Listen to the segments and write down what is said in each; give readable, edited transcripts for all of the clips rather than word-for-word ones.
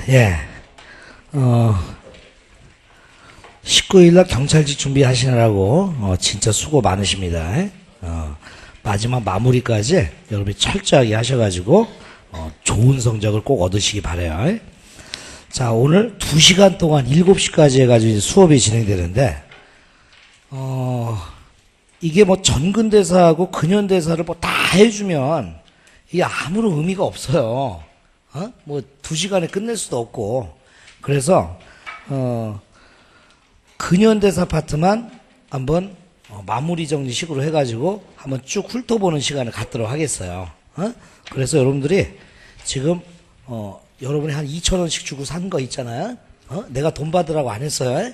예. 19일날 경찰직 준비하시느라고, 진짜 수고 많으십니다. 마지막 마무리까지 여러분이 철저하게 하셔가지고, 좋은 성적을 꼭 얻으시기 바라요. 자, 오늘 2시간 동안 7시까지 해가지고 이제 수업이 진행되는데, 이게 뭐 전근대사하고 근현대사를 뭐 다 해주면, 이게 아무런 의미가 없어요. 뭐 2시간에 끝낼 수도 없고. 그래서 근현대사 파트만 한번 마무리 정리식으로 해가지고 한번 쭉 훑어보는 시간을 갖도록 하겠어요. 그래서 여러분들이 지금 여러분이 한 2,000원씩 주고 산 거 있잖아요. 내가 돈 받으라고 안 했어요.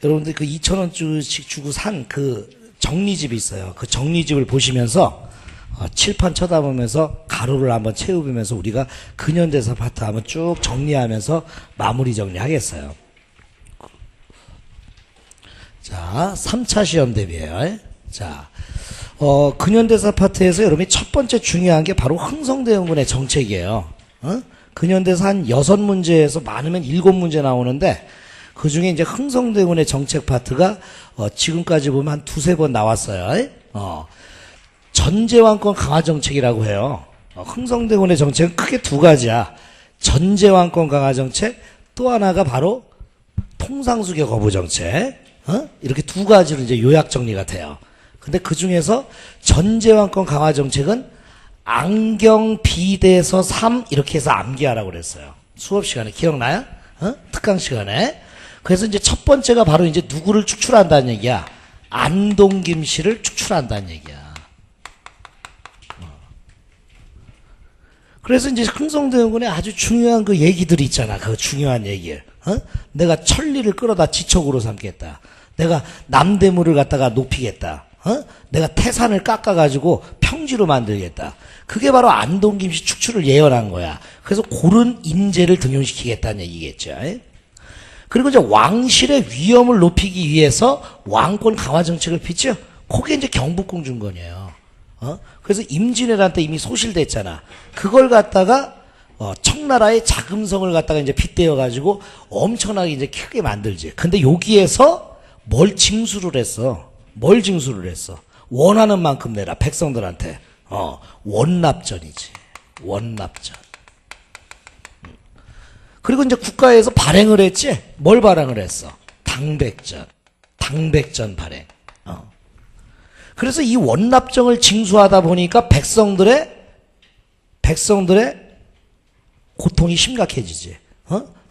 여러분들 그 2,000원씩 주고 산 그 정리집이 있어요. 그 정리집을 보시면서 칠판 쳐다보면서 가로를 한번 채우면서 우리가 근현대사 파트 한번 쭉 정리하면서 마무리 정리하겠어요. 자, 3차 시험 대비예요. 자, 근현대사 파트에서 여러분이 첫 번째 중요한 게 바로 흥성대원군의 정책이에요. 근현대사 한 6문제에서 많으면 7문제 나오는데 그 중에 이제 흥성대원군의 정책 파트가 지금까지 보면 한 2-3번 나왔어요. 전제왕권 강화 정책이라고 해요. 흥성대원군의 정책은 크게 2가지야. 전제왕권 강화 정책, 또 하나가 바로 통상수교 거부 정책. 이렇게 2가지로 이제 요약 정리가 돼요. 근데 그 중에서 전제왕권 강화 정책은 안경 비대서 3 이렇게 해서 암기하라고 그랬어요. 수업 시간에 기억나요? 특강 시간에. 그래서 이제 첫 번째가 바로 이제 누구를 축출한다는 얘기야. 안동김 씨를 축출한다는 얘기야. 그래서 이제 흥성대원군에 아주 중요한 그 얘기들이 있잖아. 그 중요한 얘기. 내가 천리를 끌어다 지척으로 삼겠다. 내가 남대문을 갖다가 높이겠다. 내가 태산을 깎아가지고 평지로 만들겠다. 그게 바로 안동김씨 축출을 예언한 거야. 그래서 고른 인재를 등용시키겠다는 얘기겠죠. 그리고 이제 왕실의 위엄을 높이기 위해서 왕권 강화 정책을 폈죠. 그게 이제 경복궁중건이에요. 그래서 임진왜란 때 이미 소실됐잖아. 그걸 갖다가 청나라의 자금성을 갖다가 이제 빗대어 엄청나게 이제 크게 만들지. 근데 여기에서 뭘 징수를 했어? 뭘 징수를 했어? 원하는 만큼 내라, 백성들한테. 원납전이지. 원납전. 그리고 이제 국가에서 발행을 했지? 뭘 발행을 했어? 당백전. 당백전 발행. 그래서 이 원납정을 징수하다 보니까 백성들의 고통이 심각해지지.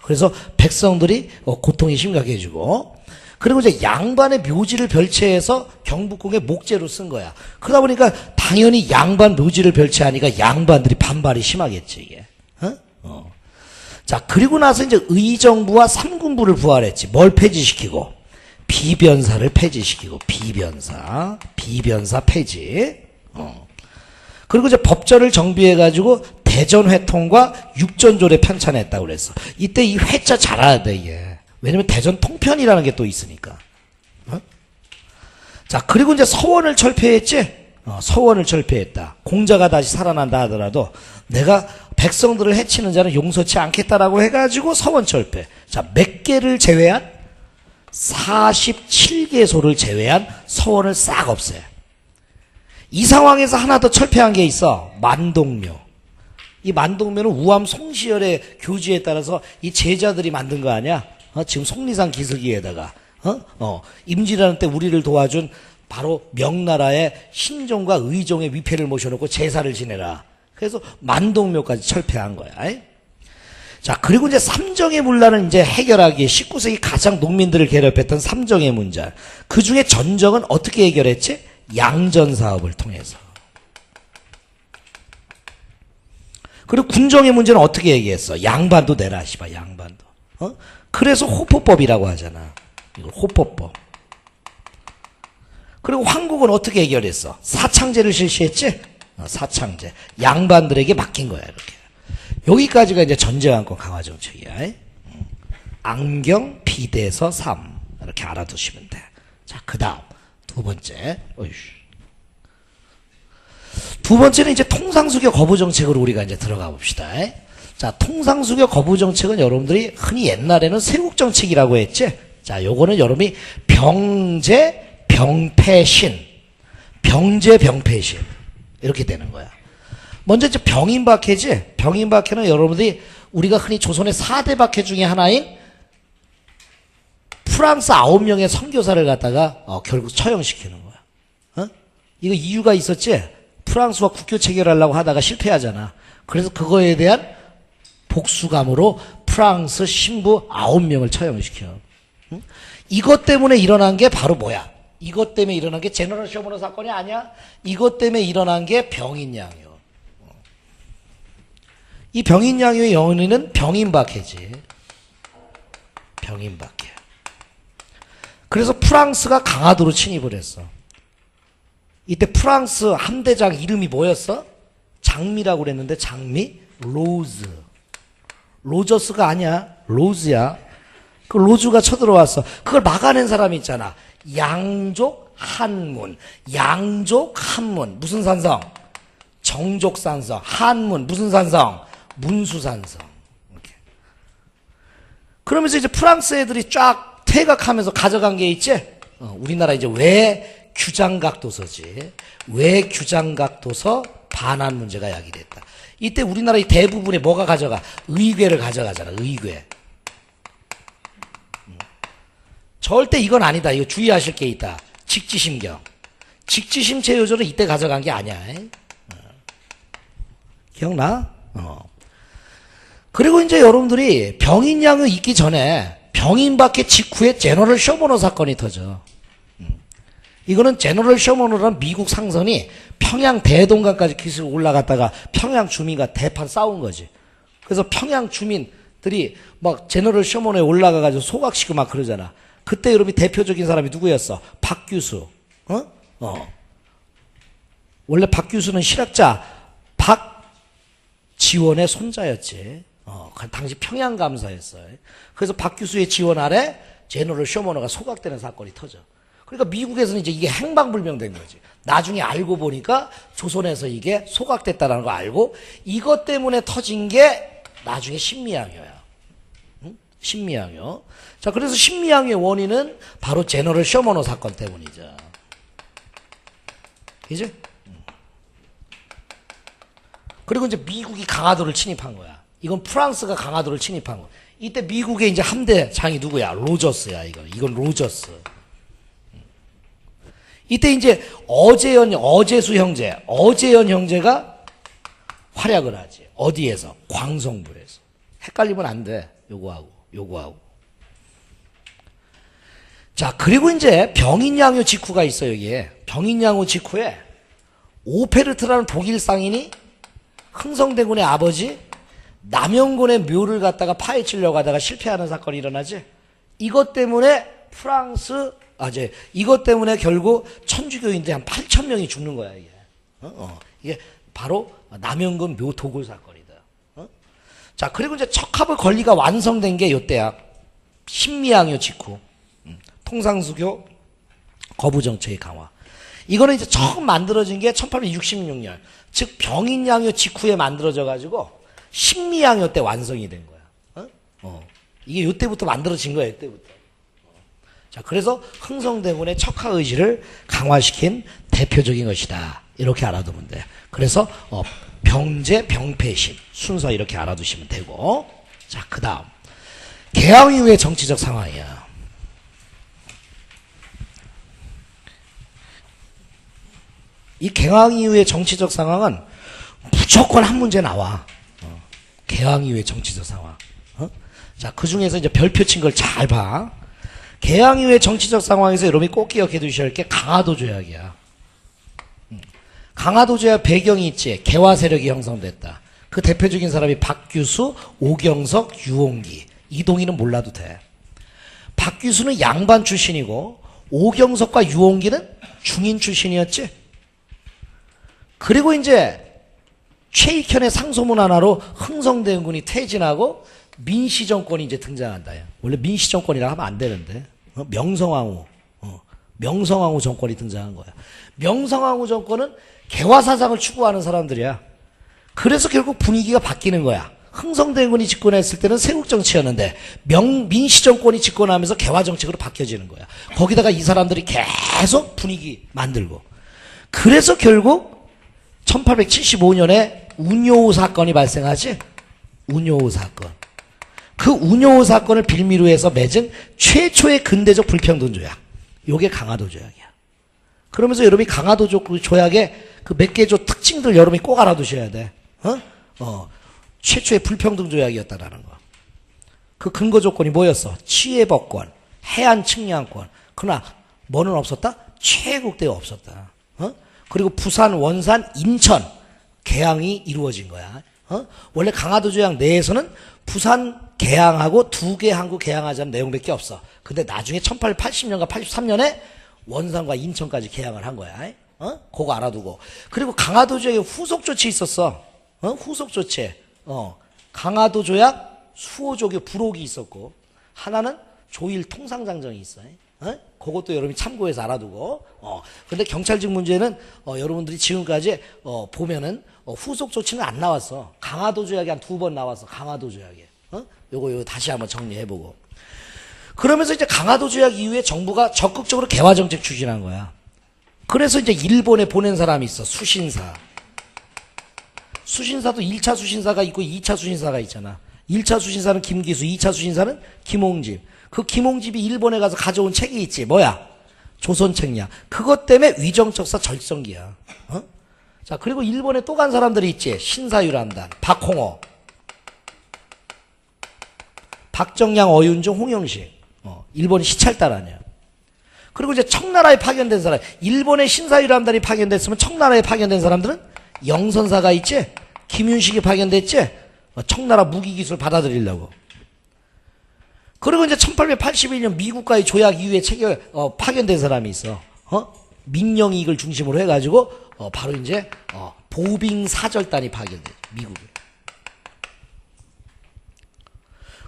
그래서 백성들이 고통이 심각해지고, 그리고 이제 양반의 묘지를 별채해서 경복궁의 목재로 쓴 거야. 그러다 보니까 당연히 양반 묘지를 별채하니까 양반들이 반발이 심하겠지, 이게. 자, 그리고 나서 이제 의정부와 삼군부를 부활했지. 뭘 폐지시키고? 비변사를 폐지시키고, 비변사 폐지. 그리고 이제 법전을 정비해가지고 대전회통과 육전조례 편찬했다고 그랬어. 이때 이 회자 잘 알아야 돼, 이게. 왜냐면 대전 통편이라는 게 또 있으니까. 자, 그리고 이제 서원을 철폐했지? 서원을 철폐했다. 공자가 다시 살아난다 하더라도 내가 백성들을 해치는 자는 용서치 않겠다라고 해가지고 서원 철폐. 자, 몇 개를 제외한? 47개소를 제외한 서원을 싹 없애. 이 상황에서 하나 더 철폐한 게 있어. 만동묘. 이 만동묘는 우암 송시열의 교지에 따라서 이 제자들이 만든 거 아니야? 지금 속리산 기슭이에다가 임진왜란 때 우리를 도와준 바로 명나라의 신종과 의종의 위패를 모셔놓고 제사를 지내라. 그래서 만동묘까지 철폐한 거야. 자, 그리고 이제 삼정의 문란을 이제 해결하기에 19세기 가장 농민들을 괴롭혔던 삼정의 문제. 그 중에 전정은 어떻게 해결했지? 양전 사업을 통해서. 그리고 군정의 문제는 어떻게 얘기했어? 양반도 내라, 씨발, 양반도. 그래서 호포법이라고 하잖아. 이걸 호포법. 그리고 황국은 어떻게 해결했어? 사창제를 실시했지? 사창제. 양반들에게 맡긴 거야, 이렇게. 여기까지가 이제 전제왕권 강화 정책이야. 안경, 비대서, 3. 이렇게 알아두시면 돼. 자, 그 다음. 2번째. 두 번째는 이제 통상수교 거부 정책으로 우리가 이제 들어가 봅시다. 자, 통상수교 거부 정책은 여러분들이 흔히 옛날에는 세국 정책이라고 했지. 자, 요거는 여러분이 병제, 병폐신. 병제, 병폐신. 이렇게 되는 거야. 먼저 이제 병인박해지. 병인박해는 여러분들이 우리가 흔히 조선의 4대 박해 중에 하나인 프랑스 9명의 선교사를 갖다가 결국 처형시키는 거야. 이거 이유가 있었지? 프랑스와 국교 체결하려고 하다가 실패하잖아. 그래서 그거에 대한 복수감으로 프랑스 신부 9명을 처형시켜. 이것 때문에 일어난 게 바로 뭐야? 이것 때문에 일어난 게 제너럴 쇼머너 사건이 아니야? 이것 때문에 일어난 게 병인양요. 이 병인양요의 영원히는 병인박해지. 병인박해. 그래서 프랑스가 강화도로 침입을 했어. 이때 프랑스 함대장 이름이 뭐였어? 장미라고 그랬는데 장미? 로즈. 로저스가 아니야. 로즈야. 그 로즈가 쳐들어왔어. 그걸 막아낸 사람이 있잖아. 양족 한문. 양족 한문. 무슨 산성? 정족산성. 한문. 무슨 산성? 문수산성. 이렇게. 그러면서 이제 프랑스 애들이 쫙 퇴각하면서 가져간 게 있지? 우리나라 이제 외규장각도서지. 외규장각도서 반환 문제가 야기됐다. 이때 우리나라의 대부분의 뭐가 가져가? 의궤를 가져가잖아. 의궤. 절대 이건 아니다. 이거 주의하실 게 있다. 직지심경. 직지심체 요절은 이때 가져간 게 아니야. 기억나? 그리고 이제 여러분들이 병인양요 있기 전에 병인박해 직후에 제너럴 쇼머너 사건이 터져. 이거는 제너럴 쇼머너라는 미국 상선이 평양 대동강까지 기술 올라갔다가 평양 주민과 대판 싸운 거지. 그래서 평양 주민들이 막 제너럴 쇼머너에 올라가가지고 소각시고 막 그러잖아. 그때 여러분이 대표적인 사람이 누구였어? 박규수. 원래 박규수는 실학자 박지원의 손자였지. 당시 평양 감사였어요. 그래서 박규수의 지원 아래 제너럴 쇼머너가 소각되는 사건이 터져. 그러니까 미국에서는 이제 이게 행방불명된 거지. 나중에 알고 보니까 조선에서 이게 소각됐다는 거 알고 이것 때문에 터진 게 나중에 신미양요야. 신미양요. 자, 그래서 신미양요의 원인은 바로 제너럴 쇼머너 사건 때문이죠. 그죠? 그리고 이제 미국이 강화도를 침입한 거야. 이건 프랑스가 강화도를 침입한 거. 이때 미국의 이제 함대장이 누구야? 로저스야, 이건 로저스. 이때 이제 어제수 형제가 활약을 하지. 어디에서? 광성부에서. 헷갈리면 안 돼. 요거하고. 자, 그리고 이제 병인양요 직후가 있어요, 여기에. 병인양요 직후에 오페르트라는 독일 상인이 흥성대군의 아버지 남영군의 묘를 갖다가 파헤치려고 하다가 실패하는 사건이 일어나지. 이것 때문에 이것 때문에 결국 천주교인들 한 8,000명이 죽는 거야, 이게. 이게 바로 남영군 묘 도굴 사건이다. 자, 그리고 이제 척합의 권리가 완성된 게 요때야. 신미양요 직후. 통상수교 거부 정책의 강화. 이거는 이제 처음 만들어진 게 1866년. 즉 병인양요 직후에 만들어져 가지고 신미양요 때 완성이 된 거야. 이게 요때부터 만들어진 거야, 요때부터. 자, 그래서 흥성대군의 척하 의지를 강화시킨 대표적인 것이다. 이렇게 알아두면 돼. 그래서 병제, 병폐신 순서 이렇게 알아두시면 되고. 자, 그 다음 개항 이후의 정치적 상황이야. 이 개항 이후의 정치적 상황은 무조건 한 문제 나와. 개항 이후의 정치적 상황. 자, 그 중에서 이제 별표 친 걸 잘 봐. 개항 이후의 정치적 상황에서 여러분이 꼭 기억해 두셔야 할 게 강화도 조약이야. 강화도 조약 배경이 있지. 개화 세력이 형성됐다. 그 대표적인 사람이 박규수, 오경석, 유홍기. 이동희는 몰라도 돼. 박규수는 양반 출신이고 오경석과 유홍기는 중인 출신이었지. 그리고 이제 최익현의 상소문 하나로 흥성대군이 퇴진하고 민씨정권이 이제 등장한다. 원래 민씨정권이라 하면 안 되는데. 명성황후 정권이 등장한 거야. 명성황후 정권은 개화사상을 추구하는 사람들이야. 그래서 결국 분위기가 바뀌는 거야. 흥성대군이 집권했을 때는 세국정치였는데 민시정권이 집권하면서 개화정책으로 바뀌어지는 거야. 거기다가 이 사람들이 계속 분위기 만들고. 그래서 결국 1875년에 운요우 사건이 발생하지. 운요우 사건. 그 운요우 사건을 빌미로 해서 맺은 최초의 근대적 불평등 조약. 요게 강화도 조약이야. 그러면서 여러분이 강화도 조약의 그 몇 개 조 특징들 여러분이 꼭 알아두셔야 돼. 최초의 불평등 조약이었다라는 거. 그 근거 조건이 뭐였어? 치해법권, 해안 측량권. 그러나 뭐는 없었다? 최애국대가 없었다. 그리고 부산, 원산, 인천 개항이 이루어진 거야. 원래 강화도 조약 내에서는 부산 개항하고 두 개 항구 개항하자는 내용밖에 없어. 근데 나중에 1880년과 83년에 원산과 인천까지 개항을 한 거야. 그거 알아두고. 그리고 강화도 조약에 후속 조치 있었어. 후속 조치. 강화도 조약 수호조교 부록이 있었고, 하나는 조일 통상장정이 있어. 그것도 여러분이 참고해서 알아두고. 근데 경찰직 문제는 여러분들이 지금까지 보면은 후속 조치는 안 나왔어. 강화도 조약이 한 2번 나왔어. 강화도 조약에. 요거 다시 한번 정리해보고. 그러면서 이제 강화도 조약 이후에 정부가 적극적으로 개화정책 추진한 거야. 그래서 이제 일본에 보낸 사람이 있어. 수신사. 수신사도 1차 수신사가 있고 2차 수신사가 있잖아. 1차 수신사는 김기수, 2차 수신사는 김홍집. 그 김홍집이 일본에 가서 가져온 책이 있지. 뭐야? 조선책이야. 그것 때문에 위정척사 절정기야. 자, 그리고 일본에 또 간 사람들이 있지. 신사유람단, 박홍호, 박정량, 어윤중, 홍영식. 일본이 시찰단 아니야. 그리고 이제 청나라에 파견된 사람, 일본의 신사유람단이 파견됐으면 청나라에 파견된 사람들은 영선사가 있지? 김윤식이 파견됐지? 청나라 무기기술 받아들이려고. 그리고 이제 1881년 미국과의 조약 이후에 파견된 사람이 있어. 민영이익을 중심으로 해가지고, 바로 이제, 보빙사절단이 파견돼. 미국에.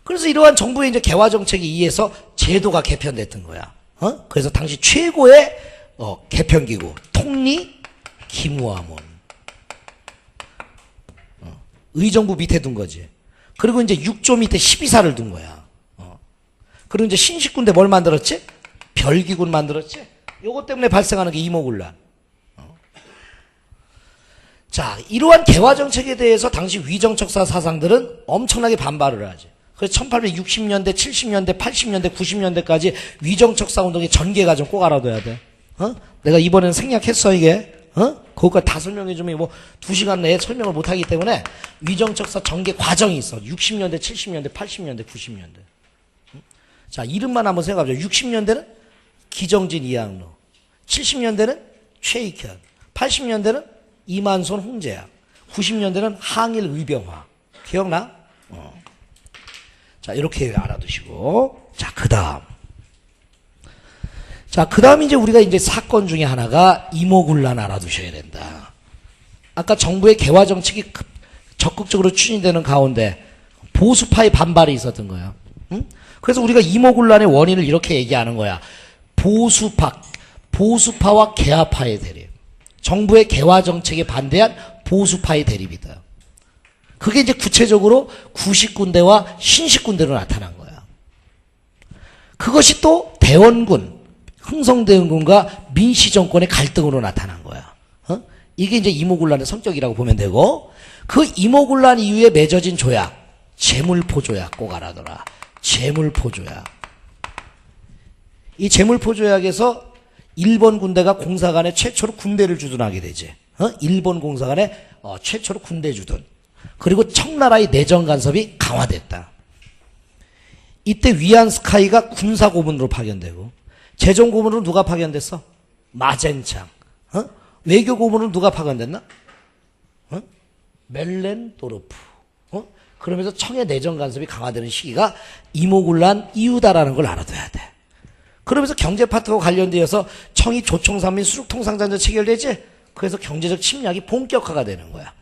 그래서 이러한 정부의 이제 개화정책에 의해서 제도가 개편됐던 거야. 그래서 당시 최고의, 개편기구, 통리 김우화문. 의정부 밑에 둔 거지. 그리고 이제 6조 밑에 12사를 둔 거야. 그리고 이제 신식군대 뭘 만들었지? 별기군 만들었지? 요것 때문에 발생하는 게 이모군란. 자, 이러한 개화정책에 대해서 당시 위정척사 사상들은 엄청나게 반발을 하지. 그래서 1860년대, 70년대, 80년대, 90년대까지 위정척사 운동의 전개가 좀 꼭 알아둬야 돼. 내가 이번에는 생략했어, 이게. 그것까지 다 설명해주면 뭐 2시간 내에 설명을 못하기 때문에 위정척사 전개 과정이 있어. 60년대, 70년대, 80년대, 90년대. 자, 이름만 한번 생각해보자. 60년대는 기정진, 이항로. 70년대는 최익현. 80년대는 이만손, 홍재학. 90년대는 항일, 의병화. 기억나? 자, 이렇게 알아두시고. 자, 그 다음. 자, 그 다음 이제 우리가 이제 사건 중에 하나가 이모군란 알아두셔야 된다. 아까 정부의 개화정책이 적극적으로 추진되는 가운데 보수파의 반발이 있었던 거야. 그래서 우리가 이모군란의 원인을 이렇게 얘기하는 거야. 보수파와 개화파의 대립. 정부의 개화정책에 반대한 보수파의 대립이다. 그게 이제 구체적으로 구식군대와 신식군대로 나타난 거야. 그것이 또 대원군, 흥성대원군과 민시정권의 갈등으로 나타난 거야. 이게 이제 이모군란의 성격이라고 보면 되고, 그 이모군란 이후에 맺어진 조약, 제물포조약 꼭 알아둬라. 제물포조약. 이 제물포조약에서 일본 군대가 공사관에 최초로 군대를 주둔하게 되지. 일본 공사관에 최초로 군대 주둔. 그리고 청나라의 내정 간섭이 강화됐다. 이때 위안스카이가 군사고문으로 파견되고, 재정고문으로 누가 파견됐어? 마젠창. 외교고문으로 누가 파견됐나? 멜렌도르프. 그러면서 청의 내정 간섭이 강화되는 시기가 이모군란 이후다라는 걸 알아둬야 돼. 그러면서 경제 파트와 관련되어서 청이 조총산민 수륙통상장전 체결되지? 그래서 경제적 침략이 본격화가 되는 거야.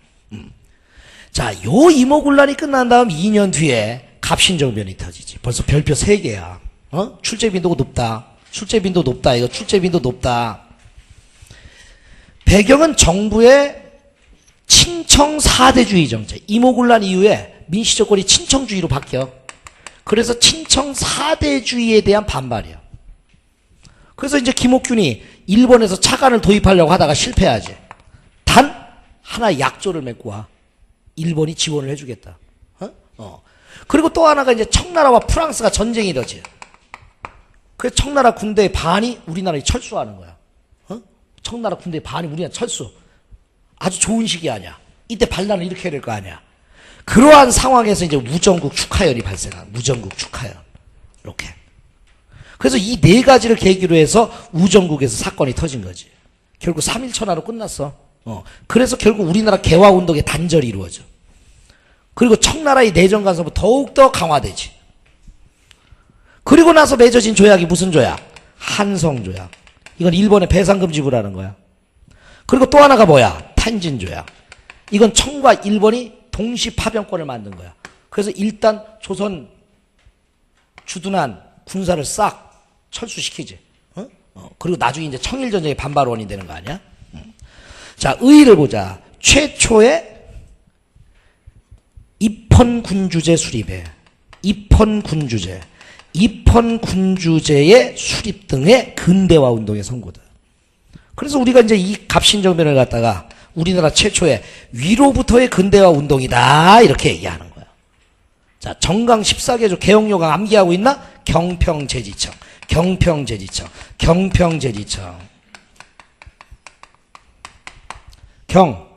자, 요 이모군란이 끝난 다음 2년 뒤에 갑신정변이 터지지. 벌써 별표 3개야. 출제빈도가 높다. 출제빈도 높다. 이거 출제빈도 높다. 배경은 정부의 친청 4대주의 정책. 이모군란 이후에 민씨 정권이 친청주의로 바뀌어. 그래서 친청 4대주의에 대한 반발이야. 그래서 이제 김옥균이 일본에서 차관을 도입하려고 하다가 실패하지. 단 하나 약조를 맺고 와. 일본이 지원을 해주겠다. 그리고 또 하나가 이제 청나라와 프랑스가 전쟁이 일어지. 그래서 청나라 군대의 반이 우리나라에 철수하는 거야. 청나라 군대의 반이 우리나라 철수. 아주 좋은 시기 아니야. 이때 반란을 일으켜야 될 거 아니야. 그러한 상황에서 이제 우정국 축하연이 발생한 우정국 축하연. 이렇게. 그래서 이 네 가지를 계기로 해서 우정국에서 사건이 터진 거지. 결국 3.1 천하로 끝났어. 그래서 결국 우리나라 개화운동의 단절이 이루어져. 그리고 청나라의 내정 간섭은 더욱더 강화되지. 그리고 나서 맺어진 조약이 무슨 조약? 한성조약. 이건 일본의 배상금지부라는 거야. 그리고 또 하나가 뭐야? 탄진조약. 이건 청과 일본이 동시 파병권을 만든 거야. 그래서 일단 조선 주둔한 군사를 싹 철수시키지. 그리고 나중에 이제 청일전쟁의 반발원이 되는 거 아니야? 자, 의의를 보자. 최초의 입헌군주제 수립에 입헌군주제의 수립 등의 근대화 운동의 선고다. 그래서 우리가 이제 이 갑신정변을 갖다가 우리나라 최초의 위로부터의 근대화 운동이다 이렇게 얘기하는 거야. 자, 정강 14개조 개혁요강 암기하고 있나? 경평제지청.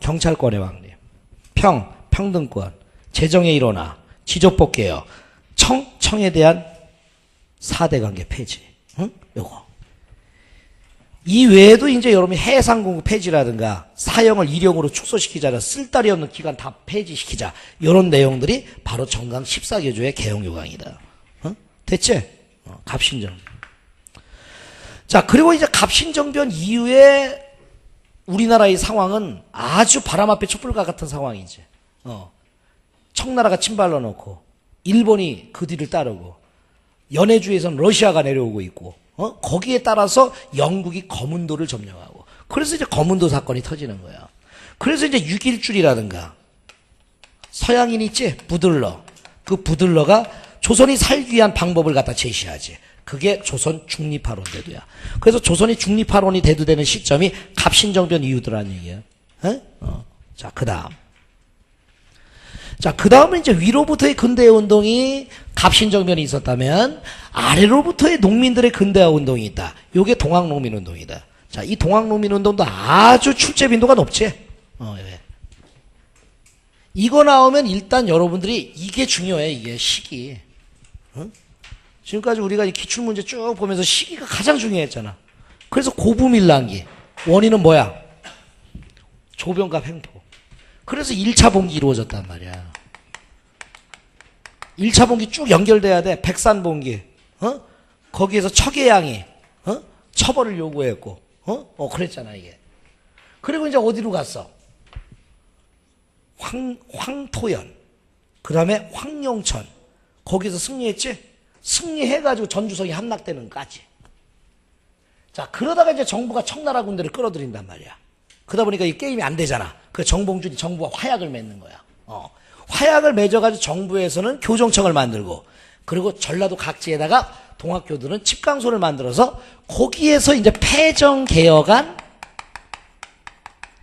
경찰권의 왕림. 평등권. 재정의 일원화. 지적법개혁. 청에 대한 4대 관계 폐지. 요거. 이 외에도 이제 여러분이 해상공급 폐지라든가 사형을 일형으로 축소시키자, 쓸데리 없는 기관 다 폐지시키자, 이런 내용들이 바로 정강 14개조의 개혁요강이다. 됐지? 갑신정변. 자, 그리고 이제 갑신정변 이후에 우리나라의 상황은 아주 바람 앞에 촛불과 같은 상황이지. 청나라가 침발로 놓고 일본이 그 뒤를 따르고 연해주에서는 러시아가 내려오고 있고 거기에 따라서 영국이 거문도를 점령하고, 그래서 이제 거문도 사건이 터지는 거야. 그래서 이제 6.1줄이라든가 서양인 있지? 부들러. 그 부들러가 조선이 살기 위한 방법을 갖다 제시하지. 그게 조선 중립화론 대도야. 그래서 조선이 중립화론이 대두되는 시점이 갑신정변 이후더란 얘기야. 자, 그 다음은 이제 위로부터의 근대화 운동이 갑신정변이 있었다면 아래로부터의 농민들의 근대화 운동이 있다. 요게 동학농민 운동이다. 자, 이 동학농민 운동도 아주 출제 빈도가 높지. 예. 이거 나오면 일단 여러분들이 이게 중요해. 이게 시기. 지금까지 우리가 이 기출문제 쭉 보면서 시기가 가장 중요했잖아. 그래서 고부밀랑기. 원인은 뭐야? 조병갑 횡포. 그래서 1차 봉기 이루어졌단 말이야. 1차 봉기 쭉 연결돼야 돼. 백산 봉기. 거기에서 척예양이 처벌을 요구했고. 그랬잖아, 이게. 그리고 이제 어디로 갔어? 황토연. 그 다음에 황룡천. 거기서 승리했지? 승리해가지고 전주성이 함락되는까지. 자, 그러다가 이제 정부가 청나라 군대를 끌어들인단 말이야. 그러다 보니까 이 게임이 안 되잖아. 그 정봉준이 정부와 화약을 맺는 거야. 화약을 맺어가지고 정부에서는 교정청을 만들고, 그리고 전라도 각지에다가 동학교들은 집강소를 만들어서 거기에서 이제 폐정개혁안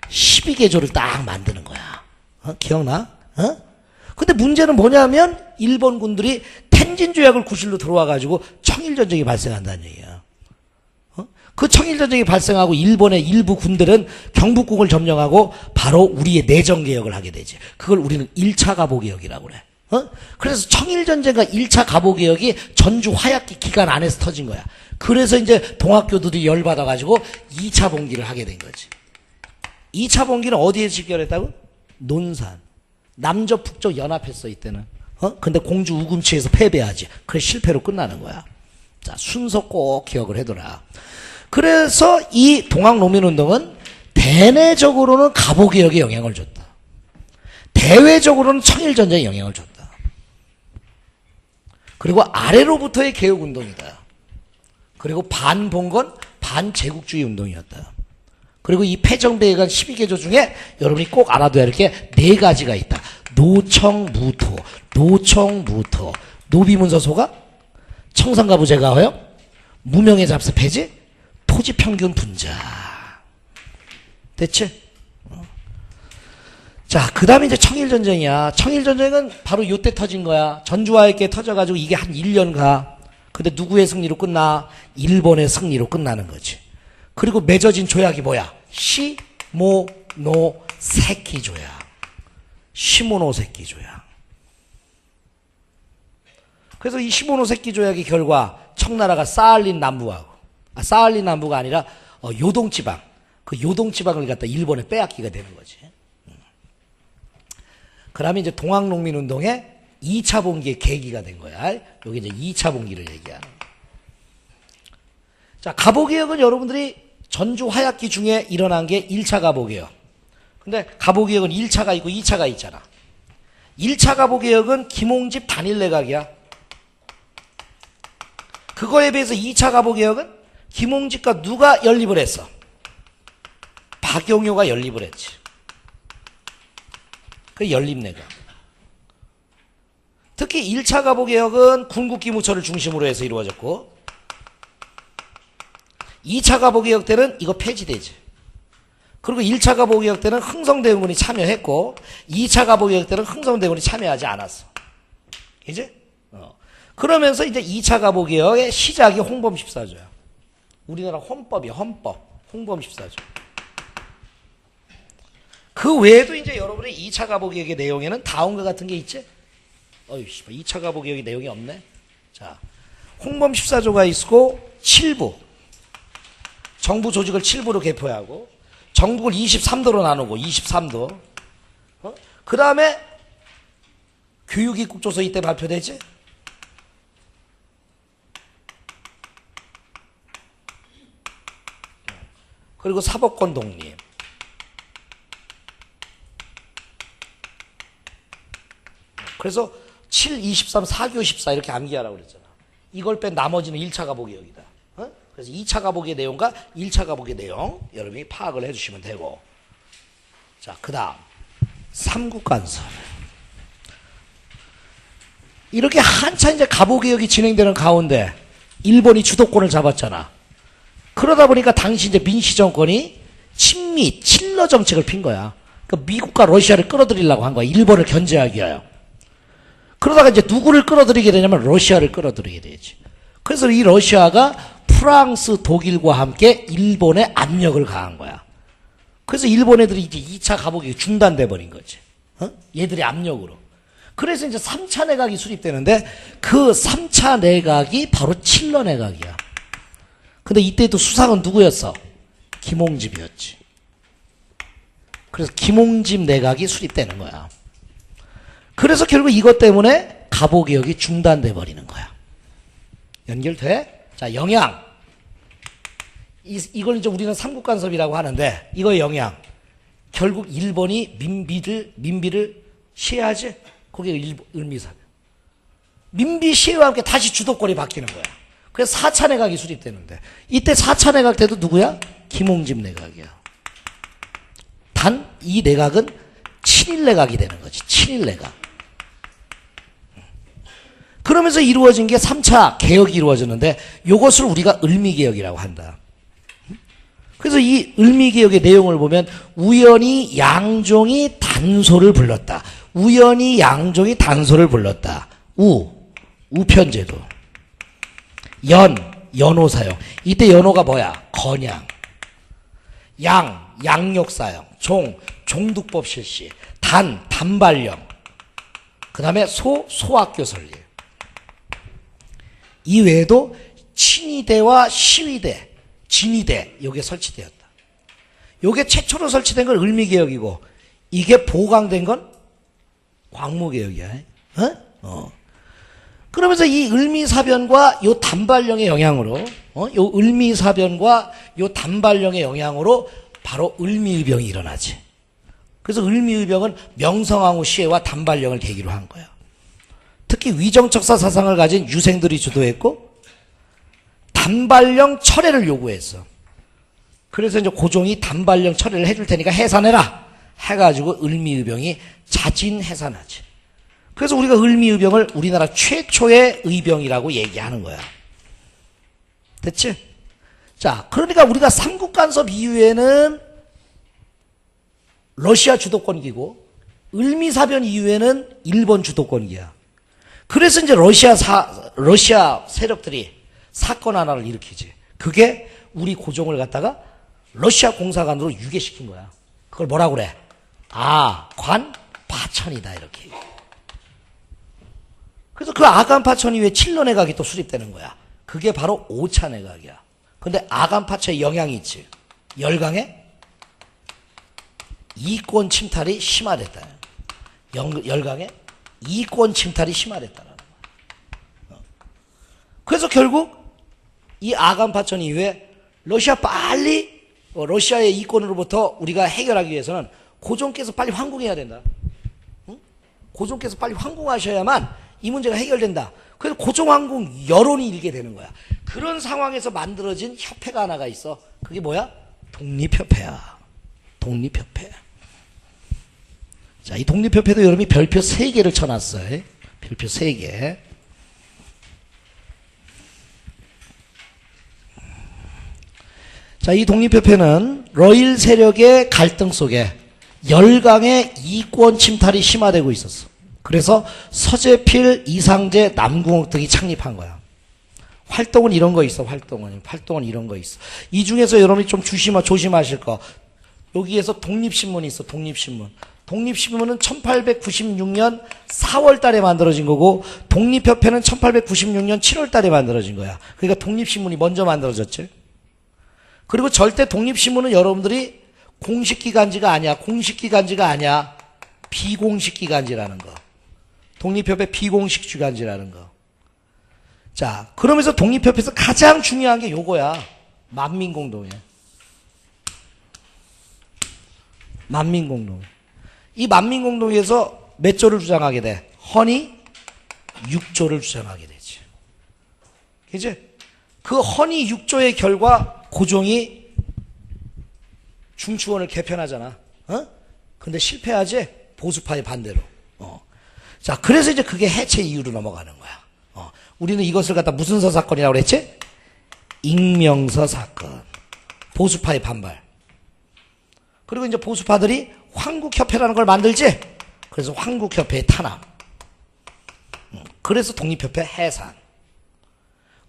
12개조를 딱 만드는 거야. 기억나? 근데 문제는 뭐냐면 일본 군들이 텐진조약을 구실로 들어와가지고 청일전쟁이 발생한다는 얘기야. 그 청일전쟁이 발생하고 일본의 일부 군들은 경북국을 점령하고 바로 우리의 내정개혁을 하게 되지. 그걸 우리는 1차 가보개혁이라고 그래. 그래서 청일전쟁과 1차 가보개혁이 전주 화약기 기간 안에서 터진 거야. 그래서 이제 동학교들이 열받아가지고 2차 봉기를 하게 된 거지. 2차 봉기는 어디에 직결했다고? 논산. 남쪽 북쪽 연합했어, 이때는. 근데 공주 우금치에서 패배하지. 그래, 실패로 끝나는 거야. 자, 순서 꼭 기억을 해둬라. 그래서 이 동학농민운동은 대내적으로는 가보개혁에 영향을 줬다. 대외적으로는 청일전쟁에 영향을 줬다. 그리고 아래로부터의 개혁운동이다. 그리고 반봉건, 반제국주의 운동이었다. 그리고 이 폐정배회관 12개조 중에 여러분이 꼭 알아둬야 할 게 4가지가 있다. 노청무토, 노청무토. 노비문서소가 청산가부 제가화요, 무명의 잡스 폐지, 토지 평균 분자. 됐지? 자, 그 다음에 이제 청일전쟁이야. 청일전쟁은 바로 요때 터진 거야. 전주화획기에 터져가지고 이게 한 1년 가. 근데 누구의 승리로 끝나? 일본의 승리로 끝나는 거지. 그리고 맺어진 조약이 뭐야? 시모노세키 조약. 시모노세키 조약. 그래서 이 시모노세키 조약의 결과 청나라가 사할린 남부하고, 사할린 남부가 아니라 요동지방, 그 요동지방을 갖다 일본에 빼앗기게 되는 거지. 그 다음에 이제 동학농민운동의 2차 봉기의 계기가 된 거야. 여기 이제 2차 봉기를 얘기하는 거야. 자, 가보개혁은 여러분들이 전주 화약기 중에 일어난 게 1차 가보개혁. 근데 가보개혁은 1차가 있고 2차가 있잖아. 1차 가보개혁은 김홍집 단일 내각이야. 그거에 비해서 2차 가보개혁은 김홍집과 누가 연립을 했어? 박용효가 연립을 했지. 그 연립내각. 특히 1차 가보개혁은 군국기무처를 중심으로 해서 이루어졌고, 2차 가보개혁 때는 이거 폐지되지. 그리고 1차 가보개혁 때는 흥성대원군이 참여했고, 2차 가보개혁 때는 흥성대원군이 참여하지 않았어. 이제? 그러면서 이제 2차 가보개혁의 시작이 홍범 14조야. 우리나라 헌법이야, 헌법. 홍범 14조. 그 외에도 이제 여러분의 2차 가보개혁의 내용에는 다음과 같은 게 있지? 어휴, 2차 가보개혁의 내용이 없네? 자, 홍범 14조가 있고, 7부. 정부 조직을 7부로 개표하고, 전국을 23도로 나누고, 23도. 그 다음에 교육입국조서 이때 발표되지? 그리고 사법권 독립. 그래서 7, 23, 4교 14 이렇게 암기하라고 그랬잖아. 이걸 뺀 나머지는 1차 가보개혁이다. 그래서 2차 가보개의 내용과 1차 가보개의 내용 여러분이 파악을 해주시면 되고. 자, 그 다음 삼국간섭. 이렇게 한참 이제 가보개혁이 진행되는 가운데 일본이 주도권을 잡았잖아. 그러다 보니까 당시 이제 민씨 정권이 친미, 친러 정책을 핀 거야. 그러니까 미국과 러시아를 끌어들이려고 한 거야. 일본을 견제하기 위하여. 그러다가 이제 누구를 끌어들이게 되냐면 러시아를 끌어들이게 되지. 그래서 이 러시아가 프랑스, 독일과 함께 일본에 압력을 가한 거야. 그래서 일본 애들이 이제 2차 가보기 중단돼 버린 거지. 얘들의 압력으로. 그래서 이제 3차 내각이 수립되는데 그 3차 내각이 바로 친러 내각이야. 근데 이때도 수상은 누구였어? 김홍집이었지. 그래서 김홍집 내각이 수립되는 거야. 그래서 결국 이것 때문에 가보개혁이 중단돼 버리는 거야. 연결돼? 자, 영향. 이걸 이제 우리는 삼국간섭이라고 하는데 이거의 영향. 결국 일본이 민비를 시해하지? 그게 을미사변. 민비 시해와 함께 다시 주도권이 바뀌는 거야. 그래서 4차 내각이 수립되는데 이때 4차 내각 때도 누구야? 김홍집 내각이야. 단 이 내각은 친일 내각이 되는 거지. 친일 내각. 그러면서 이루어진 게 3차 개혁이 이루어졌는데 이것을 우리가 을미개혁이라고 한다. 그래서 이 을미개혁의 내용을 보면 우연히 양종이 단소를 불렀다. 우연히 양종이 단소를 불렀다. 우편제도. 연호 사용. 이때 연호가 뭐야? 건양. 양력 사용. 종득법 실시. 단발령. 그 다음에 소학교 설립. 이외에도 친위대와 시위대, 진위대 요게 설치되었다. 요게 최초로 설치된 건 을미개혁이고 이게 보강된 건 광무개혁이야. 그러면서 이 을미사변과 요 단발령의 영향으로 요 을미사변과 요 단발령의 영향으로 바로 을미의병이 일어나지. 그래서 을미의병은 명성황후 시해와 단발령을 계기로 한 거야. 특히 위정척사 사상을 가진 유생들이 주도했고 단발령 철회를 요구했어. 그래서 이제 고종이 단발령 철회를 해줄 테니까 해산해라 해가지고 을미의병이 자진해산하지. 그래서 우리가 을미의병을 우리나라 최초의 의병이라고 얘기하는 거야. 됐지? 자, 그러니까 우리가 삼국간섭 이후에는 러시아 주도권기고 을미사변 이후에는 일본 주도권기야. 그래서 이제 러시아 세력들이 사건 하나를 일으키지. 그게 우리 고종을 갖다가 러시아 공사관으로 유괴시킨 거야. 그걸 뭐라고 그래? 아간파천이다 이렇게. 그래서 그 아간파천 이후에 칠러내각이 또 수립되는 거야. 그게 바로 오차내각이야. 근데 아간파천에 영향이 있지. 열강에 이권 침탈이 심화됐다. 열강에 이권 침탈이 심화됐다는 거야. 그래서 결국 이 아간파천 이후에 러시아의 이권으로부터 우리가 해결하기 위해서는 고종께서 빨리 황궁해야 된다. 응? 고종께서 빨리 황궁하셔야만 이 문제가 해결된다. 그래서 고종황궁 여론이 일게 되는 거야. 그런 상황에서 만들어진 협회가 하나가 있어. 그게 뭐야? 독립협회야. 독립협회. 자, 이 독립협회도 여러분이 별표 3개를 쳐놨어요. 별표 3개. 자, 이 독립협회는 러일 세력의 갈등 속에 열강의 이권 침탈이 심화되고 있었어. 그래서 서재필, 이상제, 남궁옥 등이 창립한 거야. 활동은 이런 거 있어. 활동은 이런 거 있어. 이 중에서 여러분이 좀 조심하실 거. 여기에서 독립신문이 있어. 독립신문. 독립신문은 1896년 4월 달에 만들어진 거고 독립협회는 1896년 7월 달에 만들어진 거야. 그러니까 독립신문이 먼저 만들어졌지. 그리고 절대 독립신문은 여러분들이 공식기관지가 아니야. 공식기관지가 아니야. 비공식기관지라는 거. 독립협회 비공식 기관지라는 거. 자, 그러면서 독립협회에서 가장 중요한 게 요거야. 만민공동회. 만민공동회. 이 만민공동회에서 몇 조를 주장하게 돼? 헌의 6조를 주장하게 되지. 그치? 그 헌의 6조의 결과 고종이 중추원을 개편하잖아. 근데 실패하지? 보수파의 반대로. 자, 그래서 이제 그게 해체 이유로 넘어가는 거야. 우리는 이것을 갖다 무슨 서 사건이라고 그랬지? 익명서 사건. 보수파의 반발. 그리고 이제 보수파들이 황국협회라는 걸 만들지? 그래서 황국협회의 탄압. 그래서 독립협회 해산.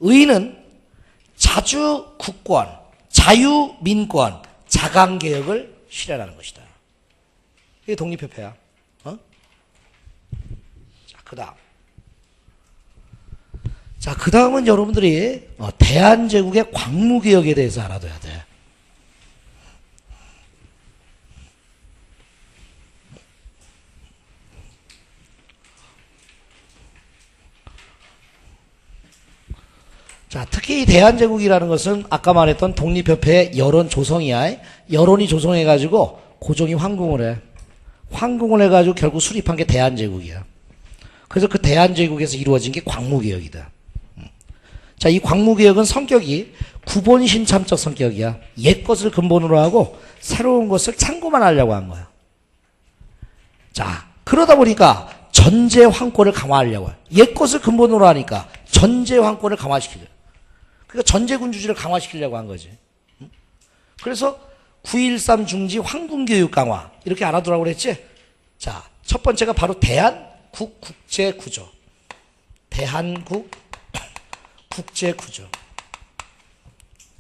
의는 자주국권, 자유민권, 자강개혁을 실현하는 것이다. 이게 독립협회야. 자, 그 다음은 여러분들이 대한제국의 광무개혁에 대해서 알아둬야 돼. 자, 특히 이 대한제국이라는 것은 아까 말했던 독립협회의 여론 조성이야. 여론이 조성해가지고 고종이 황궁을 해. 황궁을 해가지고 결국 수립한 게 대한제국이야. 그래서 그 대한제국에서 이루어진 게 광무개혁이다. 자, 이 광무개혁은 성격이 구본신참적 성격이야. 옛 것을 근본으로 하고 새로운 것을 참고만 하려고 한 거야. 자, 그러다 보니까 전제 황권을 강화하려고 해. 옛 것을 근본으로 하니까 전제 황권을 강화시키려. 그러니까 전제군주제를 강화시키려고 한 거지. 그래서 9.13 중지 황궁교육 강화 이렇게 알아두라고 그랬지. 자, 첫 번째가 바로 대한국 국제구조. 대한국 국제구조.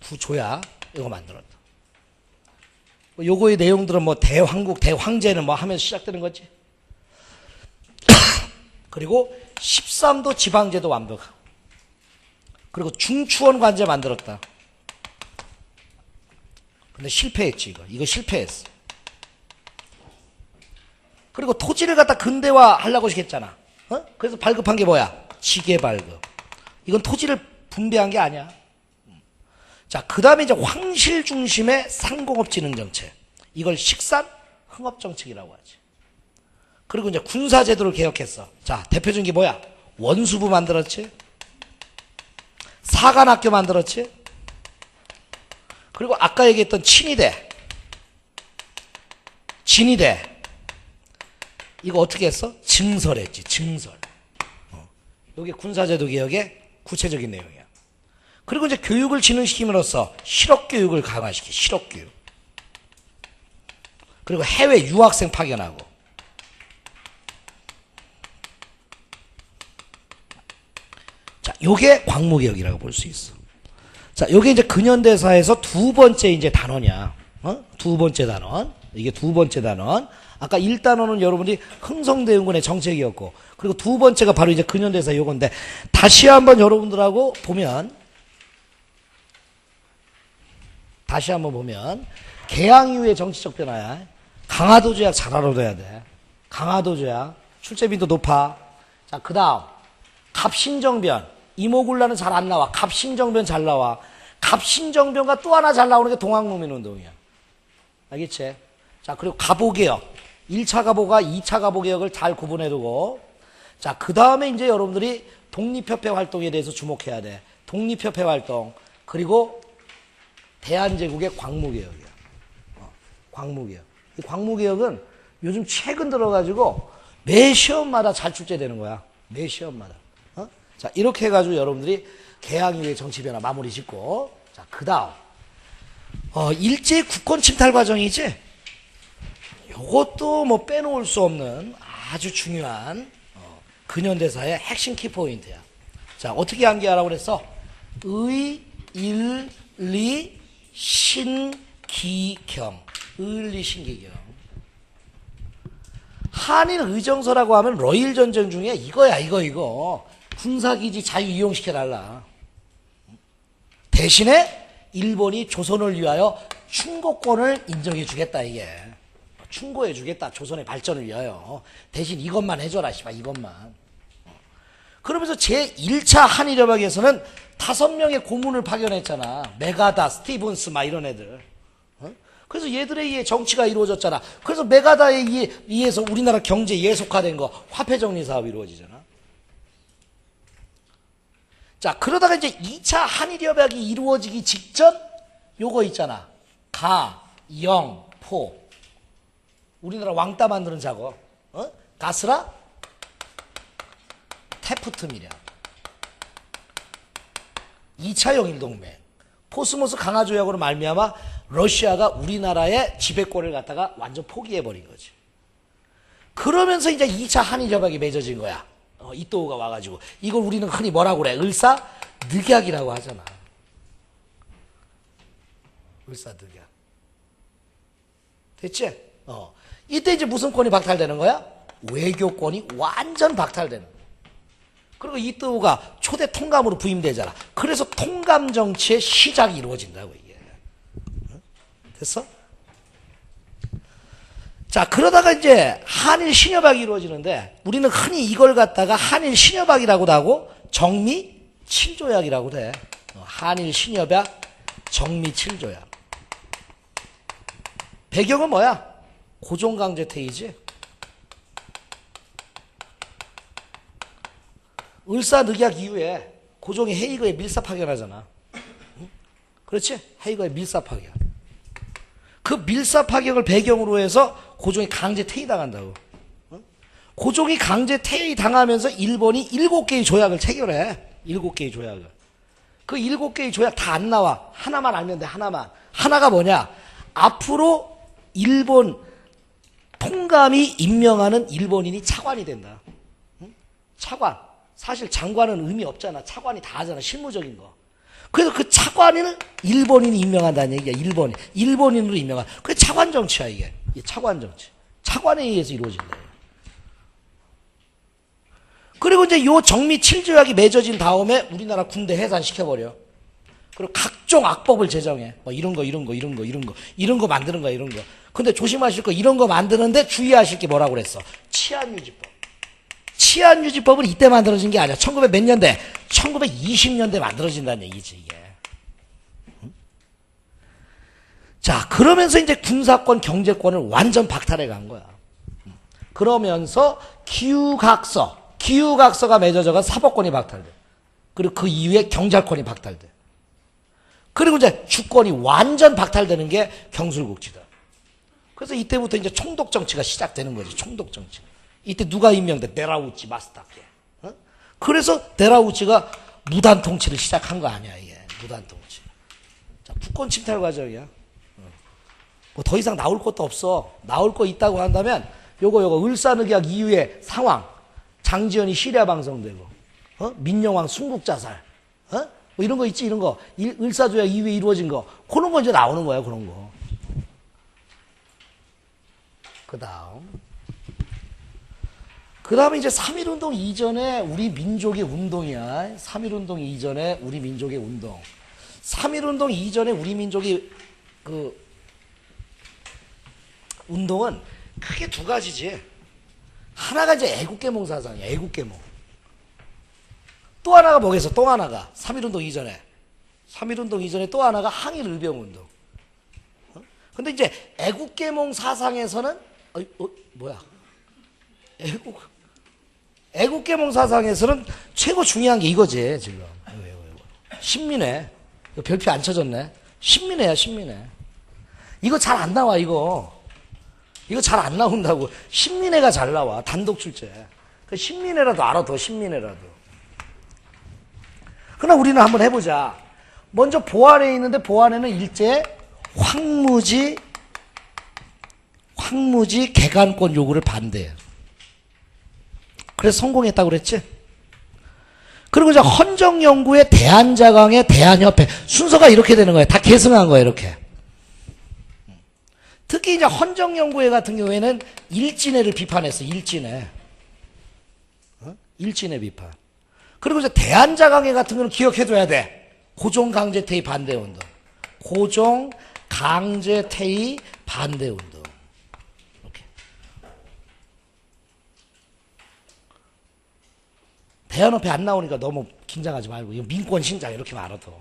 구조야. 이거 만들었다. 요거의 내용들은 뭐 대황국, 대황제는 뭐 하면서 시작되는 거지. 그리고 13도 지방제도 완벽하고. 그리고 중추원 관제 만들었다. 근데 실패했지, 이거 실패했어. 그리고 토지를 갖다 근대화 하려고 했잖아. 그래서 발급한 게 뭐야? 지계 발급. 이건 토지를 분배한 게 아니야. 자, 그 다음에 이제 황실 중심의 상공업진흥정책. 이걸 식산 흥업정책이라고 하지. 그리고 이제 군사제도를 개혁했어. 자, 대표적인 게 뭐야? 원수부 만들었지? 사관학교 만들었지? 진이 돼. 이거 어떻게 했어? 증설했지, 증설. 이게 군사제도 개혁의 구체적인 내용이야. 그리고 이제 교육을 진흥시킴으로써 실업교육을 강화시키, 실업교육. 그리고 해외 유학생 파견하고. 자, 요게 광무개혁이라고 볼 수 있어. 자, 요게 이제 근현대사에서 두 번째 이제 단원이야. 두 번째 단원. 이게 두 번째 단원. 아까 1단원은 여러분들이 흥성대원군의 정책이었고, 그리고 두 번째가 바로 이제 근현대사 요건데, 다시 한번 여러분들하고 보면, 개항 이후의 정치적 변화야. 강화도 조약 잘 알아둬야 돼. 강화도 조약. 출제빈도 높아. 자, 그 다음. 갑신정변. 이모군란은 잘 안 나와. 갑신정변 잘 나와. 갑신정변과 또 하나 잘 나오는 게 동학농민운동이야. 알겠지? 자, 그리고 가보개혁. 1차 가보가 2차 가보개혁을 잘 구분해두고. 자, 그 다음에 이제 여러분들이 독립협회 활동에 대해서 주목해야 돼. 독립협회 활동. 그리고 대한제국의 광무개혁이야. 광무개혁. 이 광무개혁은 요즘 최근 들어가지고 매 시험마다 잘 출제되는 거야. 매 시험마다. 자, 이렇게 해가지고 여러분들이 개항 이후의 정치 변화 마무리 짓고. 자, 그 다음. 일제 국권 침탈 과정이지? 요것도 뭐 빼놓을 수 없는 아주 중요한 근현대사의 핵심 키포인트야. 자, 어떻게 암기하라고 그랬어? 의, 일, 리, 신, 기, 경. 의리, 신기경. 한일 의정서라고 하면 러일 전쟁 중에 이거야, 이거. 군사기지 자유 이용시켜달라. 대신에 일본이 조선을 위하여 충고권을 인정해주겠다, 이게. 충고해주겠다, 조선의 발전을 위하여. 대신 이것만 해줘라, 씨발, 이것만. 그러면서 제1차 한일협약에서는 5명의 고문을 파견했잖아. 메가다, 스티븐스, 막 이런 애들. 그래서 얘들에 의해 정치가 이루어졌잖아. 그래서 메가다에 의해서 우리나라 경제 예속화된 거, 화폐정리 사업이 이루어지잖아. 자, 그러다가 이제 2차 한일협약이 이루어지기 직전 요거 있잖아. 가, 영, 포. 우리나라 왕따 만드는 작업. 가스라? 테프트 밀약. 2차 영일동맹. 포스모스 강화조약으로 말미암아 러시아가 우리나라의 지배권을 갖다가 완전 포기해버린 거지. 그러면서 이제 2차 한일협약이 맺어진 거야. 이또우가 와가지고. 이걸 우리는 흔히 뭐라고 그래? 을사늑약이라고 하잖아. 을사늑약. 됐지? 이때 이제 무슨 권이 박탈되는 거야? 외교권이 완전 박탈되는 거야. 그리고 이또우가 초대 통감으로 부임되잖아. 그래서 통감 정치의 시작이 이루어진다고 이게. 됐어? 자, 그러다가 이제 한일 신협약이 이루어지는데 우리는 흔히 이걸 갖다가 한일 신협약이라고도 하고 정미 7조약이라고 돼. 한일 신협약 정미 7조약. 배경은 뭐야? 고종강제퇴위지. 을사늑약 이후에 고종이 헤이거에 밀사 파견하잖아. 그렇지? 헤이거에 밀사 파견. 그 밀사 파견을 배경으로 해서 고종이 강제 퇴위당한다고. 고종이 강제 퇴위당하면서 일본이 7개의 조약을 체결해. 7개의 조약을. 그 7개의 조약 다 안 나와. 하나만 알면 돼, 하나만. 하나가 뭐냐? 앞으로 일본 통감이 임명하는 일본인이 차관이 된다. 차관. 사실 장관은 의미 없잖아. 차관이 다 하잖아. 실무적인 거. 그래서 그 차관을 일본인이 임명한다는 얘기야. 일본인으로 임명한. 그게 차관 정치야, 이게. 차관 정치. 차관에 의해서 이루어진다. 그리고 이제 요 정미 7조약이 맺어진 다음에 우리나라 군대 해산시켜버려. 그리고 각종 악법을 제정해. 뭐 이런 거 만드는 거야, 이런 거. 근데 조심하실 거, 이런 거 만드는데 주의하실 게 뭐라고 그랬어? 치안유지법. 치안유지법은 이때 만들어진 게 아니야. 1900 몇 년대? 1920년대 만들어진다는 얘기지, 이게. 자, 그러면서 이제 군사권, 경제권을 완전 박탈해 간 거야. 그러면서 기후각서가 맺어져가 사법권이 박탈돼. 그리고 그 이후에 경찰권이 박탈돼. 그리고 이제 주권이 완전 박탈되는 게 경술국지다. 그래서 이때부터 이제 총독 정치가 시작되는 거지. 총독 정치. 이때 누가 임명돼? 데라우치 마스타케. 어? 그래서 데라우치가 무단 통치를 시작한 거 아니야, 이게. 무단 통치. 자, 북권 침탈 과정이야. 뭐 더 이상 나올 것도 없어. 나올 거 있다고 한다면 요거 을사늑약 이후의 상황. 장지연이 시리아 방송되고, 민영왕 순국 자살, 뭐 이런 거 있지, 이런 거. 을사조약 이후에 이루어진 거. 그런 거 이제 나오는 거야, 그런 거. 그 다음에 이제 3.1운동 이전에 우리 민족의 운동이야. 3.1운동 이전에 우리 민족의 운동. 3.1운동 이전에 우리 민족의 운동은 크게 두 가지지. 하나가 이제 애국계몽 사상이야. 애국계몽. 또 하나가 뭐겠어? 또 하나가 3.1운동 이전에. 3.1운동 이전에 또 하나가 항일의병운동. 근데 이제 애국계몽 사상에서는 뭐야? 애국계몽 사상에서는 최고 중요한 게 이거지, 지금. 신민회. 별표 안 쳐졌네. 신민회야, 신민회. 이거 잘 안 나와, 이거 잘 안 나온다고. 신민회가 잘 나와, 단독 출제. 그 신민회라도 알아둬, 신민회라도. 그러나 우리는 한번 해보자. 먼저 보안에 있는데, 보안에는 일제 황무지 개간권 요구를 반대해. 그래서 성공했다고 그랬지? 그리고 이제 헌정연구회 대한자강회 대한협회 순서가 이렇게 되는 거예요. 다 계승한 거예요, 이렇게. 특히 이제 헌정연구회 같은 경우에는 일진회를 비판했어, 일진회. 일진회 비판. 그리고 이제 대한자강회 같은 경우는 기억해둬야 돼. 고종강제퇴위 반대운동. 고종강제퇴위 반대운동. 대한협회 안 나오니까 너무 긴장하지 말고, 이거 민권신장 이렇게 말아도.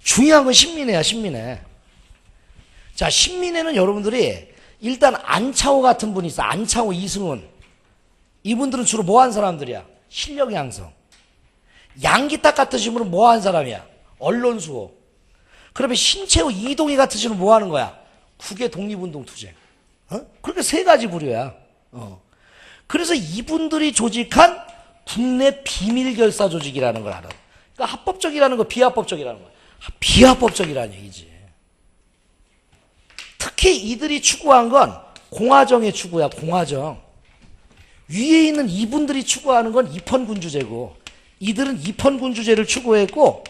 중요한 건 신민회야, 신민회. 자, 신민회는 여러분들이 일단 안차호 같은 분이 있어. 안차호, 이승훈. 이분들은 주로 뭐 한 사람들이야? 실력 양성. 양기탁 같으신 분은 뭐 한 사람이야? 언론 수호. 그러면 신채호, 이동희 같으신 분은 뭐 하는 거야? 국외 독립운동 투쟁. 그렇게 세 가지 부류야. 그래서 이분들이 조직한 국내 비밀결사 조직이라는 걸 알아. 그러니까 합법적이라는 거, 비합법적이라는 거야. 비합법적이라는 얘기지. 특히 이들이 추구한 건 공화정의 추구야, 공화정. 위에 있는 이분들이 추구하는 건 입헌군주제고, 이들은 입헌군주제를 추구했고,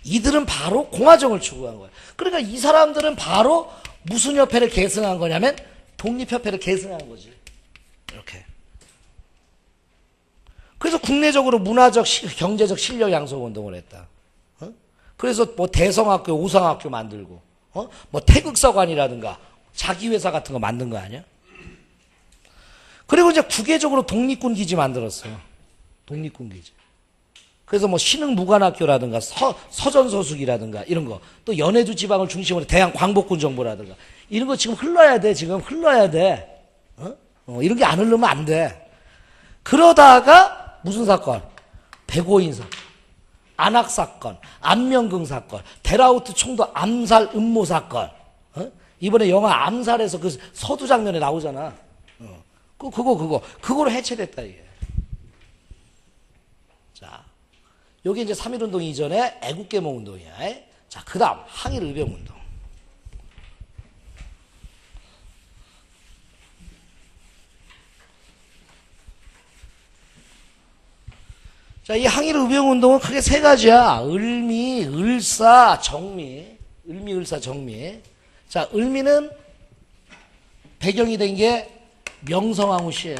이들은 바로 공화정을 추구한 거야. 그러니까 이 사람들은 바로 무슨 협회를 계승한 거냐면 독립협회를 계승한 거지. 이렇게. 그래서 국내적으로 문화적, 경제적 실력 양성 운동을 했다. 그래서 뭐 대성학교, 오성학교 만들고, 뭐 태극서관이라든가 자기 회사 같은 거 만든 거 아니야? 그리고 이제 국외적으로 독립군 기지 만들었어. 독립군 기지. 그래서 뭐 신흥무관학교라든가 서전서숙이라든가 이런 거, 또 연해주 지방을 중심으로 대한광복군 정보라든가 이런 거 지금 흘러야 돼. 지금 흘러야 돼. 이런 게 안 흐르면 안 돼. 그러다가 무슨 사건? 백오인 사건, 안학 사건, 안명근 사건, 데라우트 총독 암살 음모 사건. 이번에 영화 암살에서 그 서두 장면에 나오잖아. 그거로 해체됐다, 이게. 자, 요게 이제 3.1운동 이전에 애국계몽 운동이야. 자, 그 다음, 항일의병운동. 자, 이 항일의병운동은 크게 세 가지야. 을미, 을사, 정미. 을미, 을사, 정미. 자, 을미는 배경이 된 게 명성황후 시해.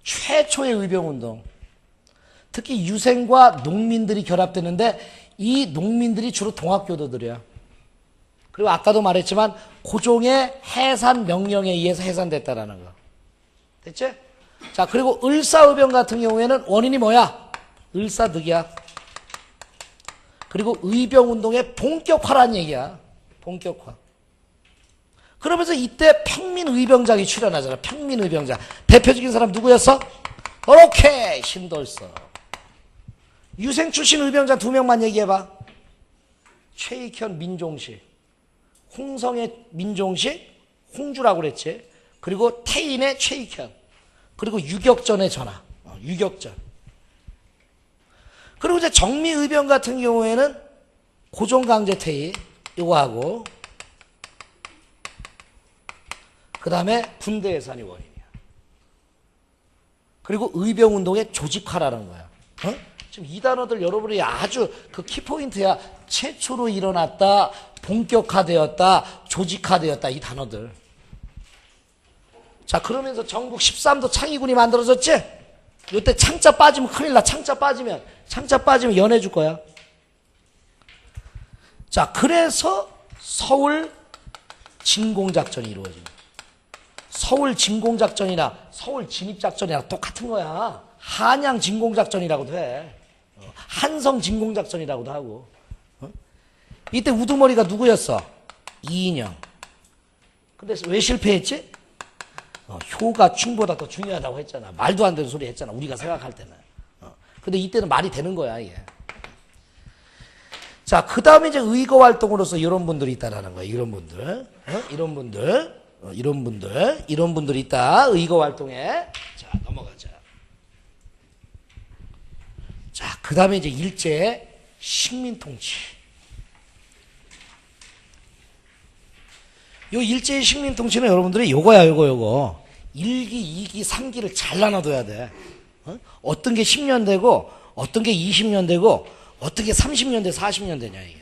최초의 의병운동. 특히 유생과 농민들이 결합되는데 이 농민들이 주로 동학교도들이야. 그리고 아까도 말했지만 고종의 해산 명령에 의해서 해산됐다라는 거. 됐지? 자, 그리고 을사의병 같은 경우에는 원인이 뭐야? 을사득이야. 그리고 의병운동의 본격화란 얘기야. 본격화. 그러면서 이때 평민의병장이 출연하잖아. 평민의병장. 대표적인 사람 누구였어? 오케이, 신돌서. 유생 출신 의병장 2명만 얘기해봐. 최익현 민종식, 홍성의 민종식, 홍주라고 그랬지. 그리고 태인의 최익현, 그리고 유격전의 전하, 유격전. 그리고 이제 정미의병 같은 경우에는 고종강제퇴위 이거 하고, 그 다음에 군대 예산이 원인이야. 그리고 의병운동의 조직화라는 거야. 지금 이 단어들 여러분이 아주 그 키포인트야. 최초로 일어났다, 본격화되었다, 조직화되었다, 이 단어들. 자, 그러면서 전국 13도 창의군이 만들어졌지? 이때 창자 빠지면 큰일 나. 창자 빠지면 연해 줄 거야. 자, 그래서 서울 진공작전이 이루어집니다. 서울 진공작전이나 서울 진입작전이랑 똑같은 거야. 한양 진공작전이라고도 해. 한성 진공작전이라고도 하고. 이때 우두머리가 누구였어? 이인영. 근데 왜 실패했지? 효가 충보다 더 중요하다고 했잖아. 말도 안 되는 소리 했잖아. 우리가 생각할 때는. 근데 이때는 말이 되는 거야, 이게. 자, 그 다음에 이제 의거 활동으로서 이런 분들이 있다라는 거야. 이런 분들. 이런 분들이 있다. 의거 활동에. 자, 넘어가자. 자, 그 다음에 이제 일제 식민통치. 요 일제의 식민통치는 여러분들이 요거야, 요거. 1기, 2기, 3기를 잘 나눠둬야 돼. 어떤 게 10년 되고, 어떤 게 20년 되고, 어떤 게 30년 돼, 40년 되냐, 이게.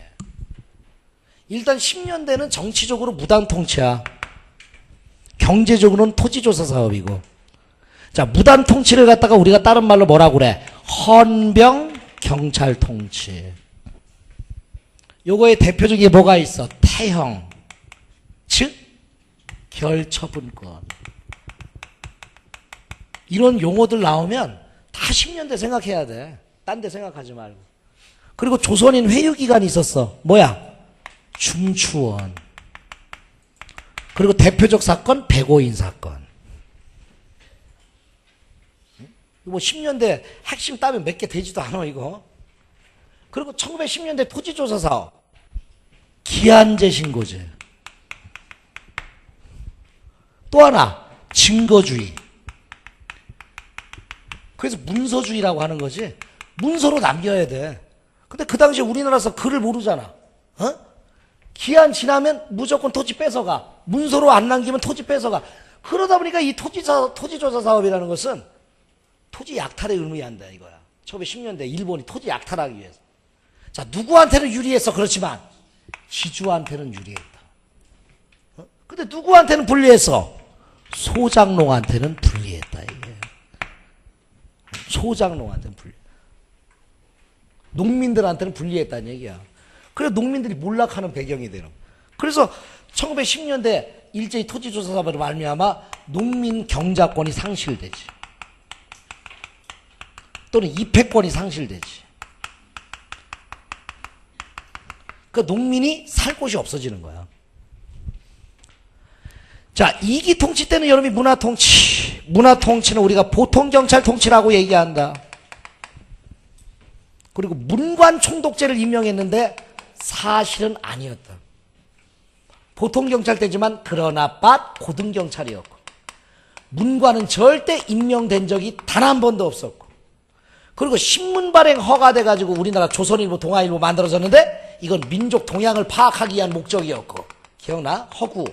일단 10년대는 정치적으로 무단통치야. 경제적으로는 토지조사 사업이고. 자, 무단통치를 갖다가 우리가 다른 말로 뭐라고 그래? 헌병 경찰통치. 요거의 대표적인 게 뭐가 있어? 태형. 즉 결처분권. 이런 용어들 나오면 다 10년대 생각해야 돼. 딴 데 생각하지 말고. 그리고 조선인 회유기간이 있었어. 뭐야? 중추원. 그리고 대표적 사건 백오인 사건. 뭐 10년대 핵심 따면 몇 개 되지도 않아 이거. 그리고 1910년대 토지조사 사업. 기한제 신고제. 또 하나 증거주의. 그래서 문서주의라고 하는 거지. 문서로 남겨야 돼. 근데 그 당시에 우리나라에서 글을 모르잖아. 기한 지나면 무조건 토지 뺏어가. 문서로 안 남기면 토지 뺏어가. 그러다 보니까 이 토지조사 사업이라는 것은 토지 약탈에 의미한다 이거야. 1910년대 일본이 토지 약탈하기 위해서. 자, 누구한테는 유리했어. 그렇지만 지주한테는 유리했다. 근데 누구한테는 불리했어? 소장농한테는 불리했다 이게. 소장농한테는 불리. 농민들한테는 불리했다는 얘기야. 그래서 농민들이 몰락하는 배경이 되는. 그래서 1910년대 일제히 토지조사 사업으로 말미암아 농민 경작권이 상실되지. 또는 입회권이 상실되지. 그 농민이 살 곳이 없어지는 거야. 자, 2기 통치 때는 여러분이 문화통치. 문화통치는 우리가 보통경찰통치라고 얘기한다. 그리고 문관총독제를 임명했는데 사실은 아니었다. 보통경찰 때지만 그러나 고등경찰이었고 문관은 절대 임명된 적이 단 한 번도 없었고 그리고 신문 발행 허가돼 가지고 우리나라 조선일보, 동아일보 만들어졌는데 이건 민족 동향을 파악하기 위한 목적이었고 기억나? 허구.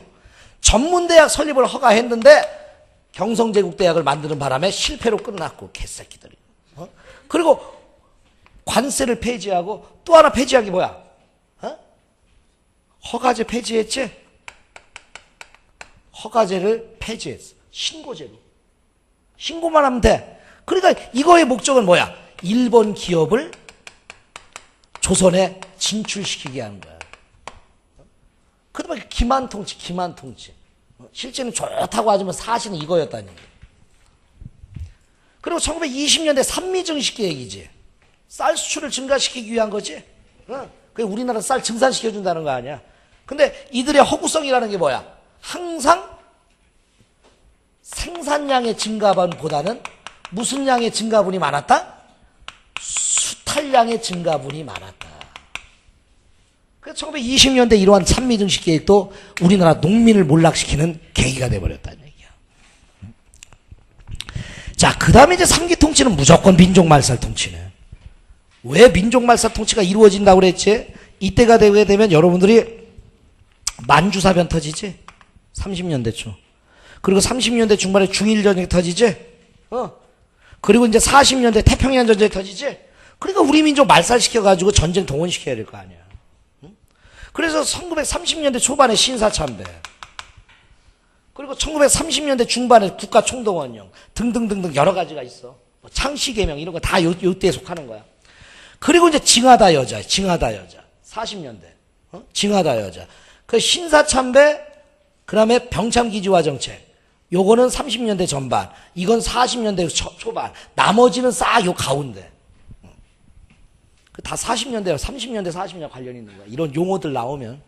전문대학 설립을 허가했는데 경성제국대학을 만드는 바람에 실패로 끝났고 개새끼들이. 그리고 관세를 폐지하고 또 하나 폐지한 게 뭐야? 허가제 폐지했지? 허가제를 폐지했어. 신고제로. 신고만 하면 돼. 그러니까 이거의 목적은 뭐야? 일본 기업을 조선에 진출시키게 하는 거야. 그다음에 기만통치. 실제는 좋다고 하지만 사실은 이거였다는 얘기야. 그리고 1920년대 산미증식 계획이지. 쌀 수출을 증가시키기 위한 거지. 그게 우리나라 쌀 증산시켜준다는 거 아니야. 근데 이들의 허구성이라는 게 뭐야? 항상 생산량의 증가분보다는 무슨 양의 증가분이 많았다? 수탈량의 증가분이 많았다. 그래서 1920년대 이러한 산미증식 계획도 우리나라 농민을 몰락시키는 계기가 돼버렸다는 얘기야. 자, 그 다음에 이제 3기 통치는 무조건 민족말살 통치네. 왜 민족말살 통치가 이루어진다고 그랬지? 이때가 되게 되면 여러분들이 만주사변 터지지? 30년대 초. 그리고 30년대 중반에 중일전쟁이 터지지? 그리고 이제 40년대 태평양 전쟁이 터지지? 그러니까 우리 민족 말살시켜가지고 전쟁 동원시켜야 될 거 아니야. 그래서 1930년대 초반에 신사참배. 그리고 1930년대 중반에 국가총동원령 등등등등 여러 가지가 있어. 뭐 창씨개명 이런 거 다 요때에 속하는 거야. 그리고 이제 징하다 여자. 40년대. 징하다 여자. 그 신사참배, 그 다음에 병참기지화 정책. 요거는 30년대 전반. 이건 40년대 초반. 나머지는 싹 요 가운데. 다 40년대, 30년대, 40년 관련이 있는 거야. 이런 용어들 나오면.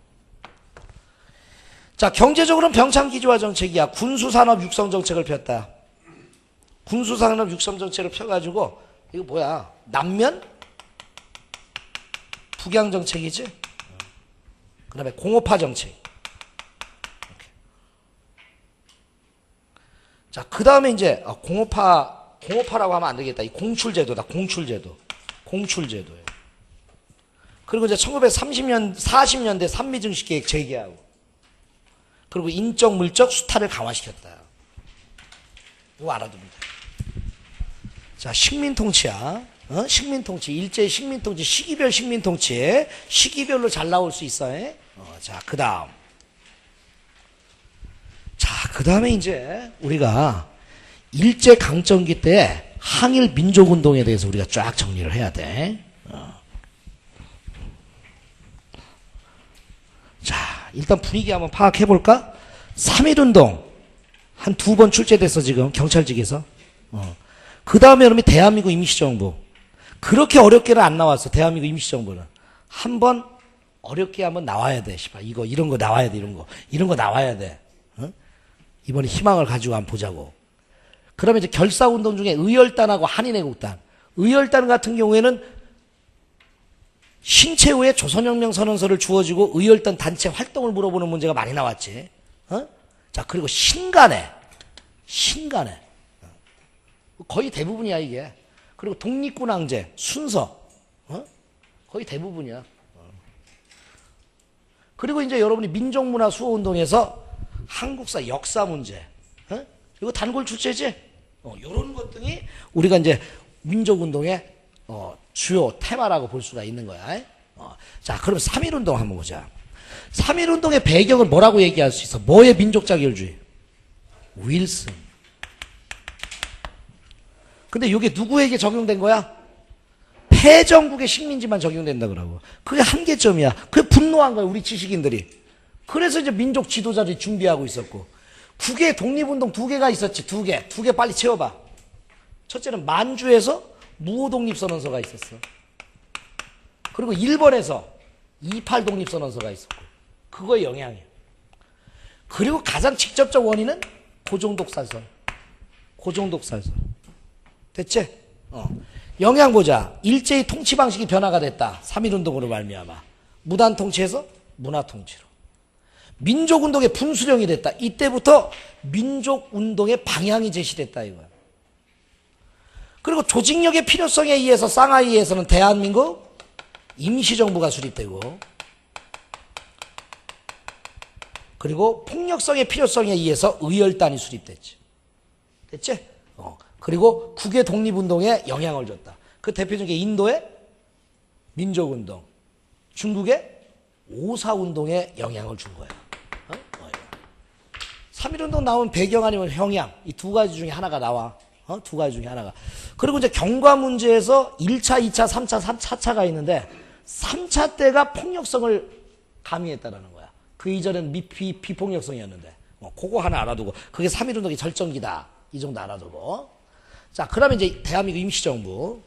자, 경제적으로는 병참기지화 정책이야. 군수산업 육성 정책을 폈다. 군수산업 육성 정책을 펴가지고, 이거 뭐야. 남면? 북양 정책이지? 그 다음에 공업화 정책. 자, 그 다음에 이제, 공업화라고 하면 안 되겠다. 이 공출제도다. 공출제도예요. 그리고 이제 40년대 산미증식 계획 재개하고. 그리고 인적, 물적, 수탈을 강화시켰다. 이거 알아두면 돼. 자, 식민통치야. 식민통치. 일제의 식민통치. 시기별 식민통치. 시기별로 잘 나올 수 있어. 자, 그 다음. 자, 그 다음에 이제 우리가 일제강점기 때 항일 민족운동에 대해서 우리가 쫙 정리를 해야 돼. 자, 일단 분위기 한번 파악해볼까? 3.1운동 한 2번 출제됐어 지금 경찰직에서. 그 다음에 여러분이 대한민국 임시정부. 그렇게 어렵게는 안 나왔어. 대한민국 임시정부는 한번 어렵게 한번 나와야 돼. 이런 거 나와야 돼. 이런 거 나와야 돼. 이번에 희망을 가지고 한번 보자고. 그러면 이제 결사운동 중에 의열단하고 한인애국단. 의열단 같은 경우에는 신채후에 조선혁명 선언서를 주어지고 의열단 단체 활동을 물어보는 문제가 많이 나왔지. 자, 그리고 신간에. 거의 대부분이야, 이게. 그리고 독립군항제, 순서. 거의 대부분이야. 그리고 이제 여러분이 민족문화 수호운동에서 한국사 역사 문제. 이거 단골 출제지? 요런 것 등이 우리가 이제 민족운동의 주요 테마라고 볼 수가 있는 거야. 자, 그럼 3.1운동 한번 보자. 3.1운동의 배경을 뭐라고 얘기할 수 있어? 뭐의 민족자결주의? 윌슨. 근데 이게 누구에게 적용된 거야? 패전국의 식민지만 적용된다 그러고. 그게 한계점이야. 그게 분노한 거야, 우리 지식인들이. 그래서 이제 민족 지도자들이 준비하고 있었고. 국외 독립운동 2개가 있었지. 2개 빨리 채워봐. 첫째는 만주에서 무호독립선언서가 있었어. 그리고 일본에서 28 독립선언서가 있었고. 그거의 영향이야. 그리고 가장 직접적 원인은 고종독살선. 됐지? 영향 보자. 일제히 통치 방식이 변화가 됐다. 3.1운동으로 말미암아. 무단통치에서 문화통치로. 민족운동의 분수령이 됐다. 이때부터 민족운동의 방향이 제시됐다 이거야. 그리고 조직력의 필요성에 의해서 상하이에서는 대한민국 임시정부가 수립되고, 그리고 폭력성의 필요성에 의해서 의열단이 수립됐지. 됐지? 그리고 국외 독립운동에 영향을 줬다. 그 대표적인 게 인도의 민족운동, 중국의 오사운동에 영향을 준 거야. 3.1운동 나오면 배경 아니면 형량, 이 2가지 중에 하나가 나와. 2가지 중에 하나가. 그리고 이제 경과 문제에서 1차, 2차, 3차, 4차가 있는데 3차 때가 폭력성을 가미했다라는 거야. 그 이전에는 비폭력성이었는데. 그거 하나 알아두고. 그게 3.1운동의 절정기다. 이 정도 알아두고. 자, 그러면 이제 대한민국 임시정부.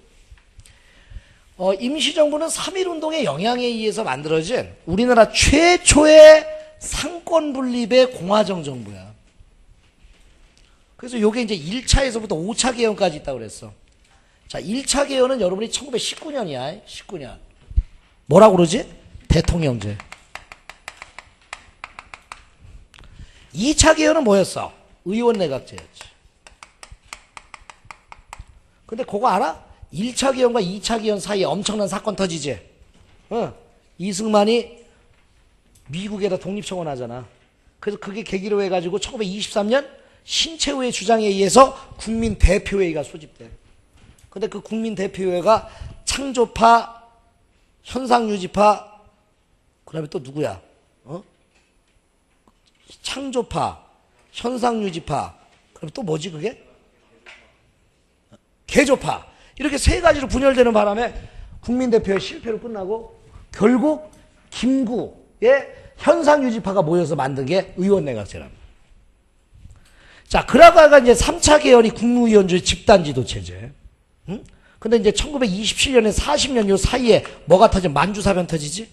임시정부는 3.1운동의 영향에 의해서 만들어진 우리나라 최초의 상권 분립의 공화정 정부야. 그래서 요게 이제 1차에서부터 5차 개헌까지 있다고 그랬어. 자, 1차 개헌은 여러분이 1919년이야. 19년. 뭐라고 그러지? 대통령제. 2차 개헌은 뭐였어? 의원 내각제였지. 근데 그거 알아? 1차 개헌과 2차 개헌 사이에 엄청난 사건 터지지. 이승만이 미국에다 독립청원하잖아. 그래서 그게 계기로 해가지고 1923년 신채호의 주장에 의해서 국민대표회의가 소집돼. 근데 그 국민대표회가 창조파, 현상유지파, 그 다음에 또 누구야? 창조파, 현상유지파, 그럼 또 뭐지 그게? 개조파. 이렇게 세 가지로 분열되는 바람에 국민대표회 실패로 끝나고 결국 김구의 현상유지파가 모여서 만든 게 의원내각제랍니다. 자, 그러다가 이제 3차 개헌이 국무위원주의 집단지도체제. 근데 이제 1927년에 40년 요 사이에 뭐가 터져? 만주사변 터지지?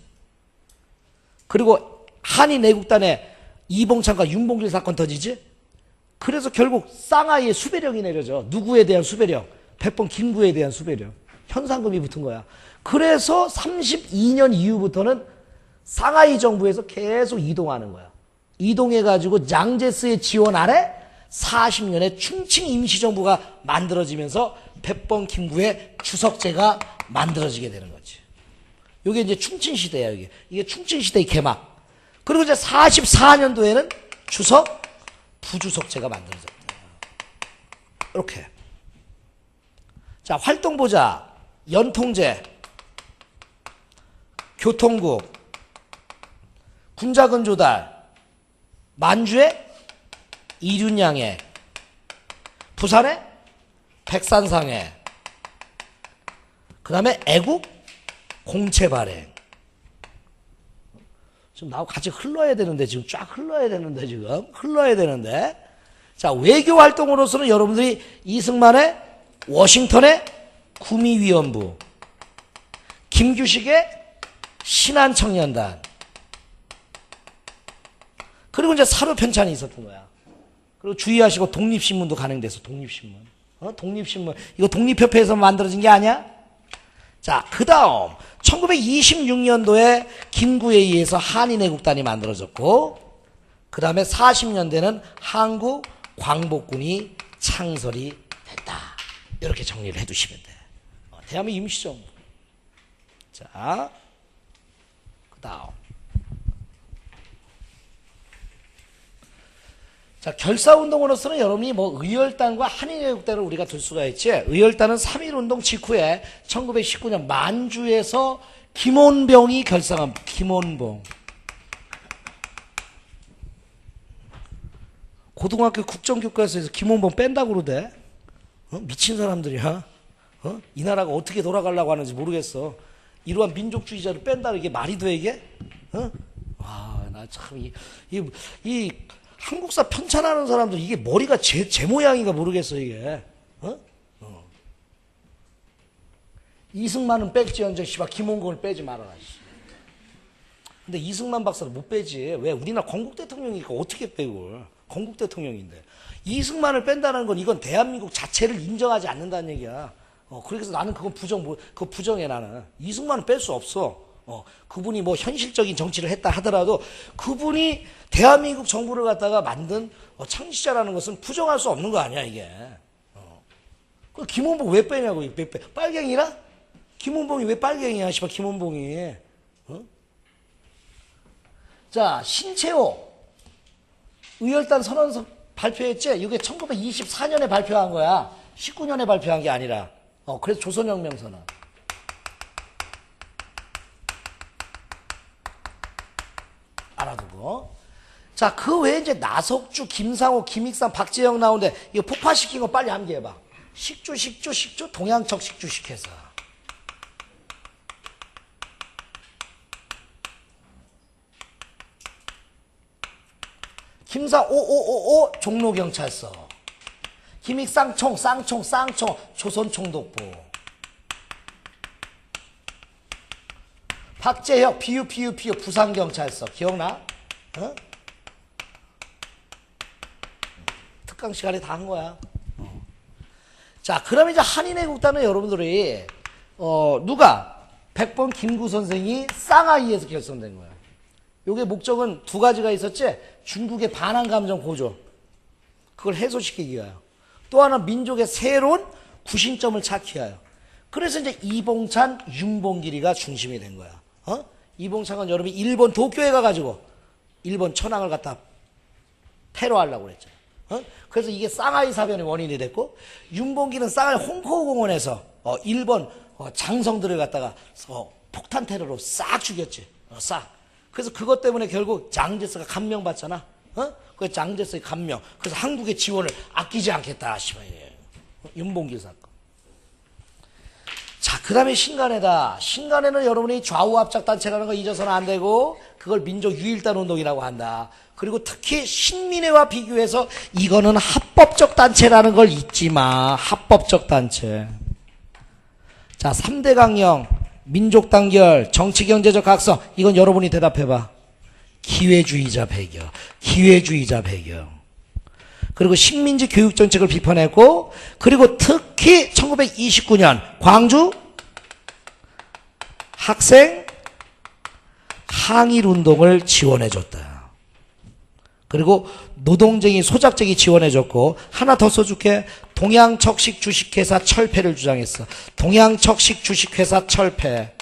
그리고 한인 애국단에 이봉창과 윤봉길 사건 터지지? 그래서 결국 쌍하이에 수배령이 내려져. 누구에 대한 수배령? 백번 김구에 대한 수배령. 현상금이 붙은 거야. 그래서 32년 이후부터는 쌍하이 정부에서 계속 이동하는 거야. 이동해가지고 양제스의 지원 아래 40년에 충칭 임시정부가 만들어지면서 백번 김구의 주석제가 만들어지게 되는 거지. 이게 이제 충칭시대야, 이게. 이게 충칭시대의 개막. 그리고 이제 44년도에는 주석, 부주석제가 만들어졌다. 이렇게. 자, 활동 보자. 연통제, 교통국, 군자금 조달, 만주에 이륜양해, 부산에 백산상해, 그 다음에 애국 공채 발행. 지금 나하고 같이 흘러야 되는데, 지금 쫙 흘러야 되는데, 지금 흘러야 되는데. 자, 외교 활동으로서는 여러분들이 이승만의 워싱턴의 구미위원부, 김규식의 신한청년단, 그리고 이제 사료 편찬이 있었던 거야. 그리고 주의하시고 독립신문도 간행돼서 독립신문. 독립신문. 이거 독립협회에서 만들어진 게 아니야? 자, 그 다음 1926년도에 김구에 의해서 한인애국단이 만들어졌고, 그 다음에 40년대는 한국광복군이 창설이 됐다. 이렇게 정리를 해두시면 돼. 대한민국 임시정부. 자, 그 다음. 자, 결사운동으로서는 여러분이 뭐 의열단과 한인애국단을 우리가 들 수가 있지. 의열단은 3.1운동 직후에 1919년 만주에서 김원봉이 결성한, 김원봉. 고등학교 국정교과서에서 김원봉 뺀다고 그러대. 미친 사람들이야. 이 나라가 어떻게 돌아가려고 하는지 모르겠어. 이러한 민족주의자를 뺀다, 이게 말이 돼, 이게? 나 참, 이 한국사 편찬하는 사람들, 이게 머리가 제 모양인가 모르겠어, 이게. 이승만은 뺄지언정, 씨발, 김원곤을 빼지 말아라, 씨. 근데 이승만 박사는 못 빼지. 왜? 우리나라 건국 대통령이니까 어떻게 빼고. 건국 대통령인데. 이승만을 뺀다는 건 이건 대한민국 자체를 인정하지 않는다는 얘기야. 그래서 나는 그건 그거 부정해, 나는. 이승만은 뺄 수 없어. 그분이 뭐 현실적인 정치를 했다 하더라도 그분이 대한민국 정부를 갖다가 만든 창시자라는 것은 부정할 수 없는 거 아니야, 이게. 그 김원봉 왜 빼냐고, 왜 빼? 빨갱이라? 김원봉이 왜 빨갱이야, 씨발, 김원봉이. 자, 신채호. 의열단 선언서 발표했지? 이게 1924년에 발표한 거야. 19년에 발표한 게 아니라. 그래서 조선혁명선언. 알아두고. 자, 그 외에 이제 나석주, 김상호, 김익상, 박재영 나오는데 이거 폭파시킨 거 빨리 암기해봐. 식주, 동양척 식주 시켜서. 김사 5555 종로경찰서. 김익상총, 쌍총, 조선총독부. 박재혁, 비유, 부산경찰서. 기억나? 특강 시간에 다 한 거야. 자, 그럼 이제 한인애국단은 여러분들이, 누가? 백번 김구 선생이 쌍하이에서 결성된 거야. 요게 목적은 두 가지가 있었지. 중국의 반한 감정 고조, 그걸 해소시키기 위하여. 또 하나 민족의 새로운 구심점을 찾기 위하여. 그래서 이제 이봉찬, 윤봉길이가 중심이 된 거야. 이봉찬은 여러분이 일본 도쿄에 가가지고 일본 천황을 갖다 테러하려고 그랬죠. 그래서 이게 쌍하이 사변의 원인이 됐고, 윤봉길은 쌍하이 홍콩 공원에서 일본 장성들을 갖다가 폭탄 테러로 싹 죽였지. 싹. 그래서 그것 때문에 결국 장제스가 감명받잖아. 그 장제스의 감명. 그래서 한국의 지원을 아끼지 않겠다 싶어요. 윤봉길 사건. 자, 그 다음에 신간회다. 신간회는 여러분이 좌우합작단체라는 거 잊어서는 안 되고, 그걸 민족유일단 운동이라고 한다. 그리고 특히 신민회와 비교해서 이거는 합법적 단체라는 걸 잊지 마. 합법적 단체. 자, 3대 강령, 민족 단결, 정치 경제적 각성. 이건 여러분이 대답해봐. 기회주의자 배경. 기회주의자 배경. 그리고 식민지 교육 정책을 비판했고, 그리고 특히 1929년 광주 학생 항일 운동을 지원해줬다. 그리고 노동쟁이 소작쟁이 지원해줬고, 하나 더 써줄게. 동양척식 주식회사 철폐를 주장했어. 동양척식 주식회사 철폐.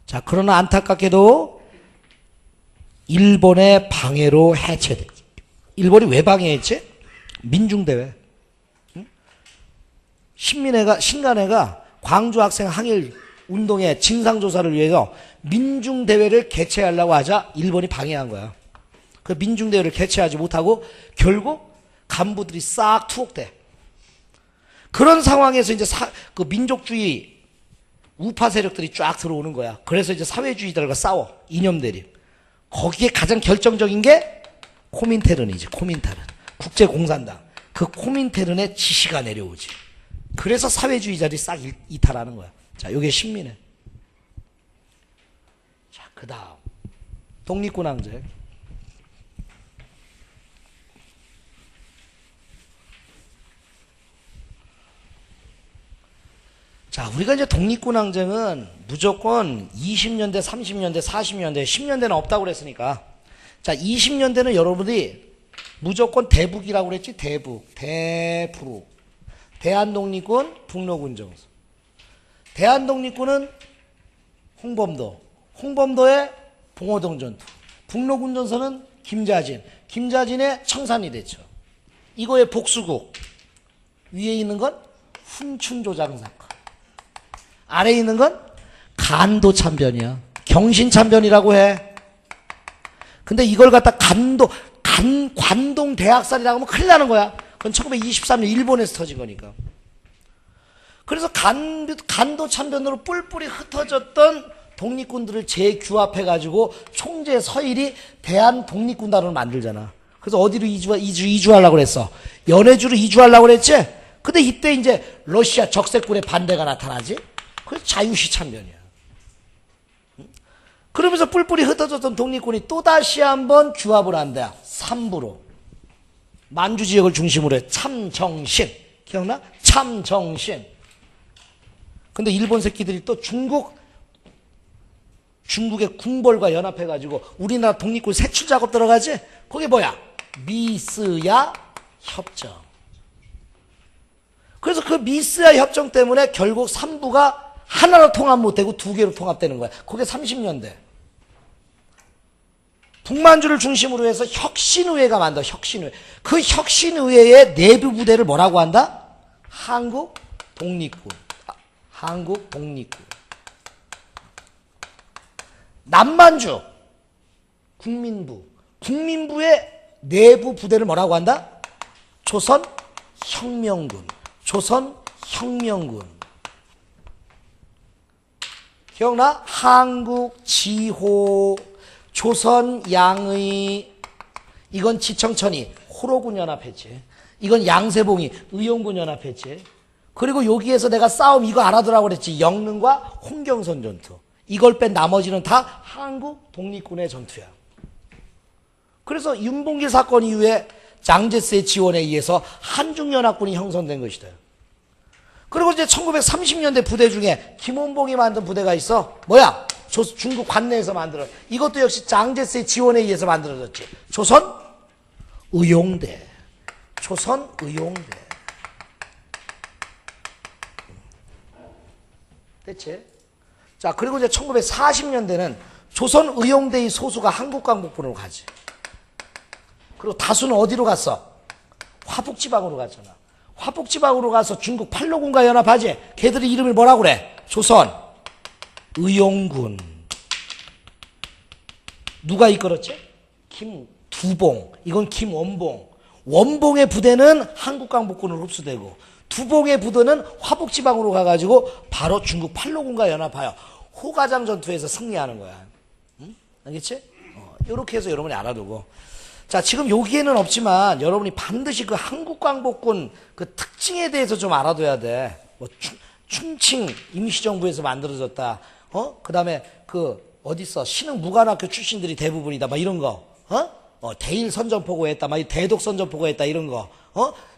자, 그러나 안타깝게도 일본의 방해로 해체됐지. 일본이 왜 방해했지? 민중대회. 신간회가 광주 학생 항일 운동의 진상조사를 위해서 민중대회를 개최하려고 하자 일본이 방해한 거야. 그 민중대회를 개최하지 못하고 결국 간부들이 싹 투옥돼. 그런 상황에서 이제 그 민족주의 우파 세력들이 쫙 들어오는 거야. 그래서 이제 사회주의자들과 싸워. 이념 대립. 거기에 가장 결정적인 게 코민테른이지. 코민테른. 국제공산당. 그 코민테른의 지시가 내려오지. 그래서 사회주의자들이 싹 이탈하는 거야. 자, 요게 신민회. 자, 그 다음 독립군항쟁. 자, 우리가 이제 독립군항쟁은 무조건 20년대, 30년대, 40년대, 10년대는 없다고 그랬으니까, 자, 20년대는 여러분들이 무조건 대북이라고 그랬지. 대북. 대한독립군, 북로군정서. 대한독립군은 홍범도의 봉오동 전투. 북로군전선은 김자진의 청산리 대처. 이거의 복수국. 위에 있는 건 훈춘조장 사건. 아래에 있는 건 간도참변이야. 경신참변이라고 해. 근데 이걸 갖다 관동 대학살이라고 하면 큰일 나는 거야. 그건 1923년 일본에서 터진 거니까. 그래서 간도참변으로 뿔뿔이 흩어졌던 독립군들을 재규합해가지고 총재 서일이 대한독립군단을 만들잖아. 그래서 어디로 이주하려고 그랬어? 연해주로 이주하려고 그랬지? 근데 이때 이제 러시아 적색군의 반대가 나타나지? 그래서 자유시 참변이야. 그러면서 뿔뿔이 흩어졌던 독립군이 또다시 한번 규합을 한다. 삼부로. 만주 지역을 중심으로 해. 참정신. 기억나? 참정신. 근데 일본 새끼들이 또 중국의 군벌과 연합해가지고 우리나라 독립군 색출 작업 들어가지? 그게 뭐야? 미스야 협정. 그래서 그 미스야 협정 때문에 결국 삼부가 하나로 통합 못되고 두 개로 통합되는 거야. 그게 30년대. 북만주를 중심으로 해서 혁신의회가 만들어. 혁신의회. 그 혁신의회의 내부 부대를 뭐라고 한다? 한국 독립군. 한국 독립군. 남만주 국민부. 국민부의 내부 부대를 뭐라고 한다? 조선혁명군. 조선혁명군. 기억나? 한국지호, 조선양의, 이건 지청천이 호로군 연합했지. 이건 양세봉이 의용군 연합했지. 그리고 여기에서 내가 싸움 이거 알아두라고 그랬지. 영릉과 홍경선 전투. 이걸 뺀 나머지는 다 한국 독립군의 전투야. 그래서 윤봉길 사건 이후에 장제스의 지원에 의해서 한중연합군이 형성된 것이다. 그리고 이제 1930년대 부대 중에 김원봉이 만든 부대가 있어. 뭐야? 중국 관내에서 만들어. 이것도 역시 장제스의 지원에 의해서 만들어졌지. 조선의용대. 조선의용대. 됐지? 자, 그리고 이제 1940년대는 조선의용대의 소수가 한국광복군으로 가지. 그리고 다수는 어디로 갔어? 화북지방으로 갔잖아. 화북지방으로 가서 중국 팔로군과 연합하지. 걔들이 이름을 뭐라고 그래? 조선의용군. 누가 이끌었지? 김두봉. 이건 김원봉. 원봉의 부대는 한국광복군으로 흡수되고 두봉의 부대는 화북지방으로 가가지고 바로 중국 팔로군과 연합하여 호가장 전투에서 승리하는 거야. 응? 알겠지? 이렇게 해서 여러분이 알아두고. 자, 지금 여기에는 없지만 여러분이 반드시 그 한국광복군 그 특징에 대해서 좀 알아둬야 돼. 뭐 충칭 임시정부에서 만들어졌다. 그 다음에 그 어딨어? 신흥 무관학교 출신들이 대부분이다. 막 이런 거. 대일 선전포고했다. 막 대독 선전포고했다. 이런 거.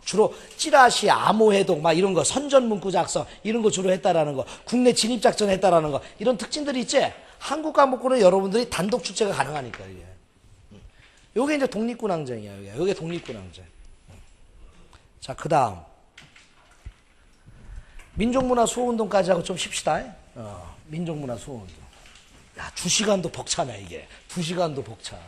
주로 찌라시, 암호해독, 막 이런 거, 선전문구 작성, 이런 거 주로 했다라는 거, 국내 진입작전 했다라는 거, 이런 특징들이 있지? 한국광복군은 여러분들이 단독 출제가 가능하니까, 이게. 요게 이제 독립군항쟁이야, 요게 독립군항쟁. 자, 그 다음. 민족문화 수호운동까지 하고 좀 쉽시다. 민족문화 수호운동. 야, 2시간도 벅차네, 이게. 2시간도 벅차.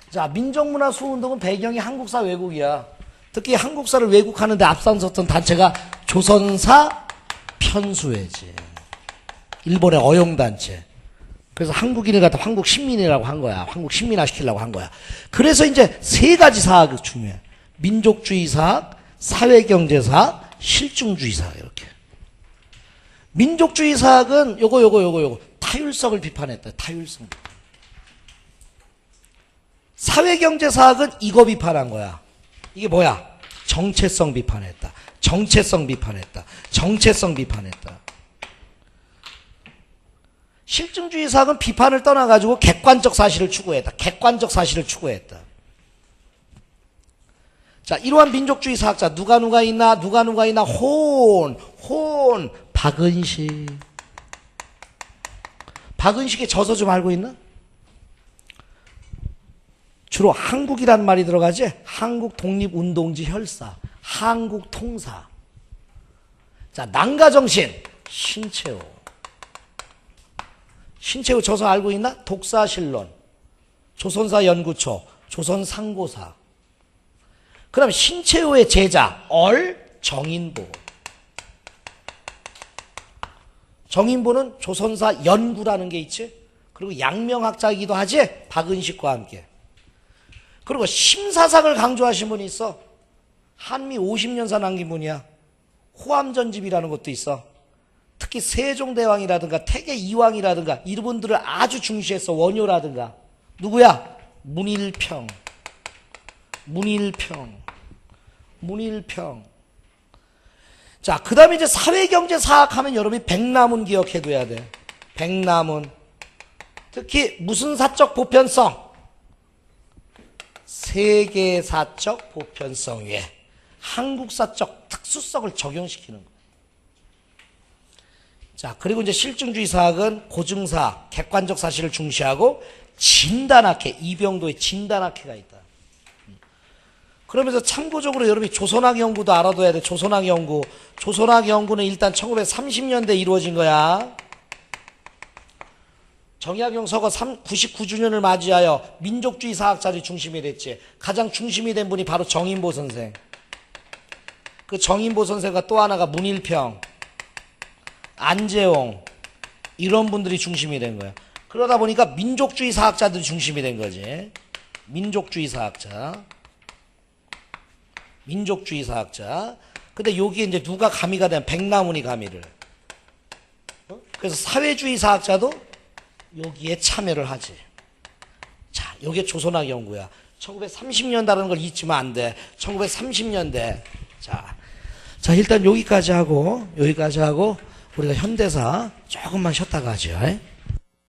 자, 민족문화 수호운동은 배경이 한국사 왜곡이야. 특히 한국사를 왜곡하는데 앞장섰던 단체가 조선사 편수회지. 일본의 어용단체. 그래서 한국인을 갖다 한국 신민이라고 한 거야. 한국 신민화 시키려고 한 거야. 그래서 이제 3가지 사학이 중요해. 민족주의 사학, 사회경제사학, 실증주의 사학, 이렇게. 민족주의 사학은 요거. 타율성을 비판했다. 타율성. 사회경제사학은 이거 비판한 거야. 이게 뭐야? 정체성 비판했다. 정체성 비판했다. 정체성 비판했다. 실증주의 사학은 비판을 떠나가지고 객관적 사실을 추구했다. 객관적 사실을 추구했다. 자, 이러한 민족주의 사학자 누가 있나? 혼, 박은식. 박은식의 저서 좀 알고 있나? 주로 한국이란 말이 들어가지? 한국 독립운동지 혈사, 한국 통사. 자, 난가정신, 신채호. 신채호 저서 알고 있나? 독사실론, 조선사 연구초, 조선상고사. 그 다음에 신채호의 제자, 정인보. 정인보는 조선사 연구라는 게 있지? 그리고 양명학자이기도 하지? 박은식과 함께. 그리고 심사상을 강조하신 분이 있어. 한미 50년사 남긴 분이야. 호암전집이라는 것도 있어. 특히 세종대왕이라든가 태계 이왕이라든가 이분들을 아주 중시했어. 원효라든가. 누구야? 문일평. 자, 그 다음에 이제 사회경제사학 하면 여러분이 백남훈 기억해둬야 돼. 백남훈. 특히 무슨 사적 보편성? 세계사적 보편성 위에 한국사적 특수성을 적용시키는 거예요. 자, 그리고 이제 실증주의 사학은 고증사, 객관적 사실을 중시하고 진단학회, 이병도의 진단학회가 있다. 그러면서 참고적으로 여러분이 조선학 연구도 알아둬야 돼. 조선학 연구. 조선학 연구는 일단 1930년대에 이루어진 거야. 정약용 서거 99주년을 맞이하여 민족주의 사학자들이 중심이 됐지. 가장 중심이 된 분이 바로 정인보 선생. 그 정인보 선생과 또 하나가 문일평, 안재홍, 이런 분들이 중심이 된 거야. 그러다 보니까 민족주의 사학자들이 중심이 된 거지. 민족주의 사학자. 민족주의 사학자. 근데 여기에 이제 누가 가미가 되면 백남훈이 가미를. 그래서 사회주의 사학자도 여기에 참여를 하지. 자, 여기에 조선학 연구야. 1930년대라는 걸 잊지면 안 돼. 1930년대. 자, 일단 여기까지 하고 우리가 현대사 조금만 쉬었다가 하죠.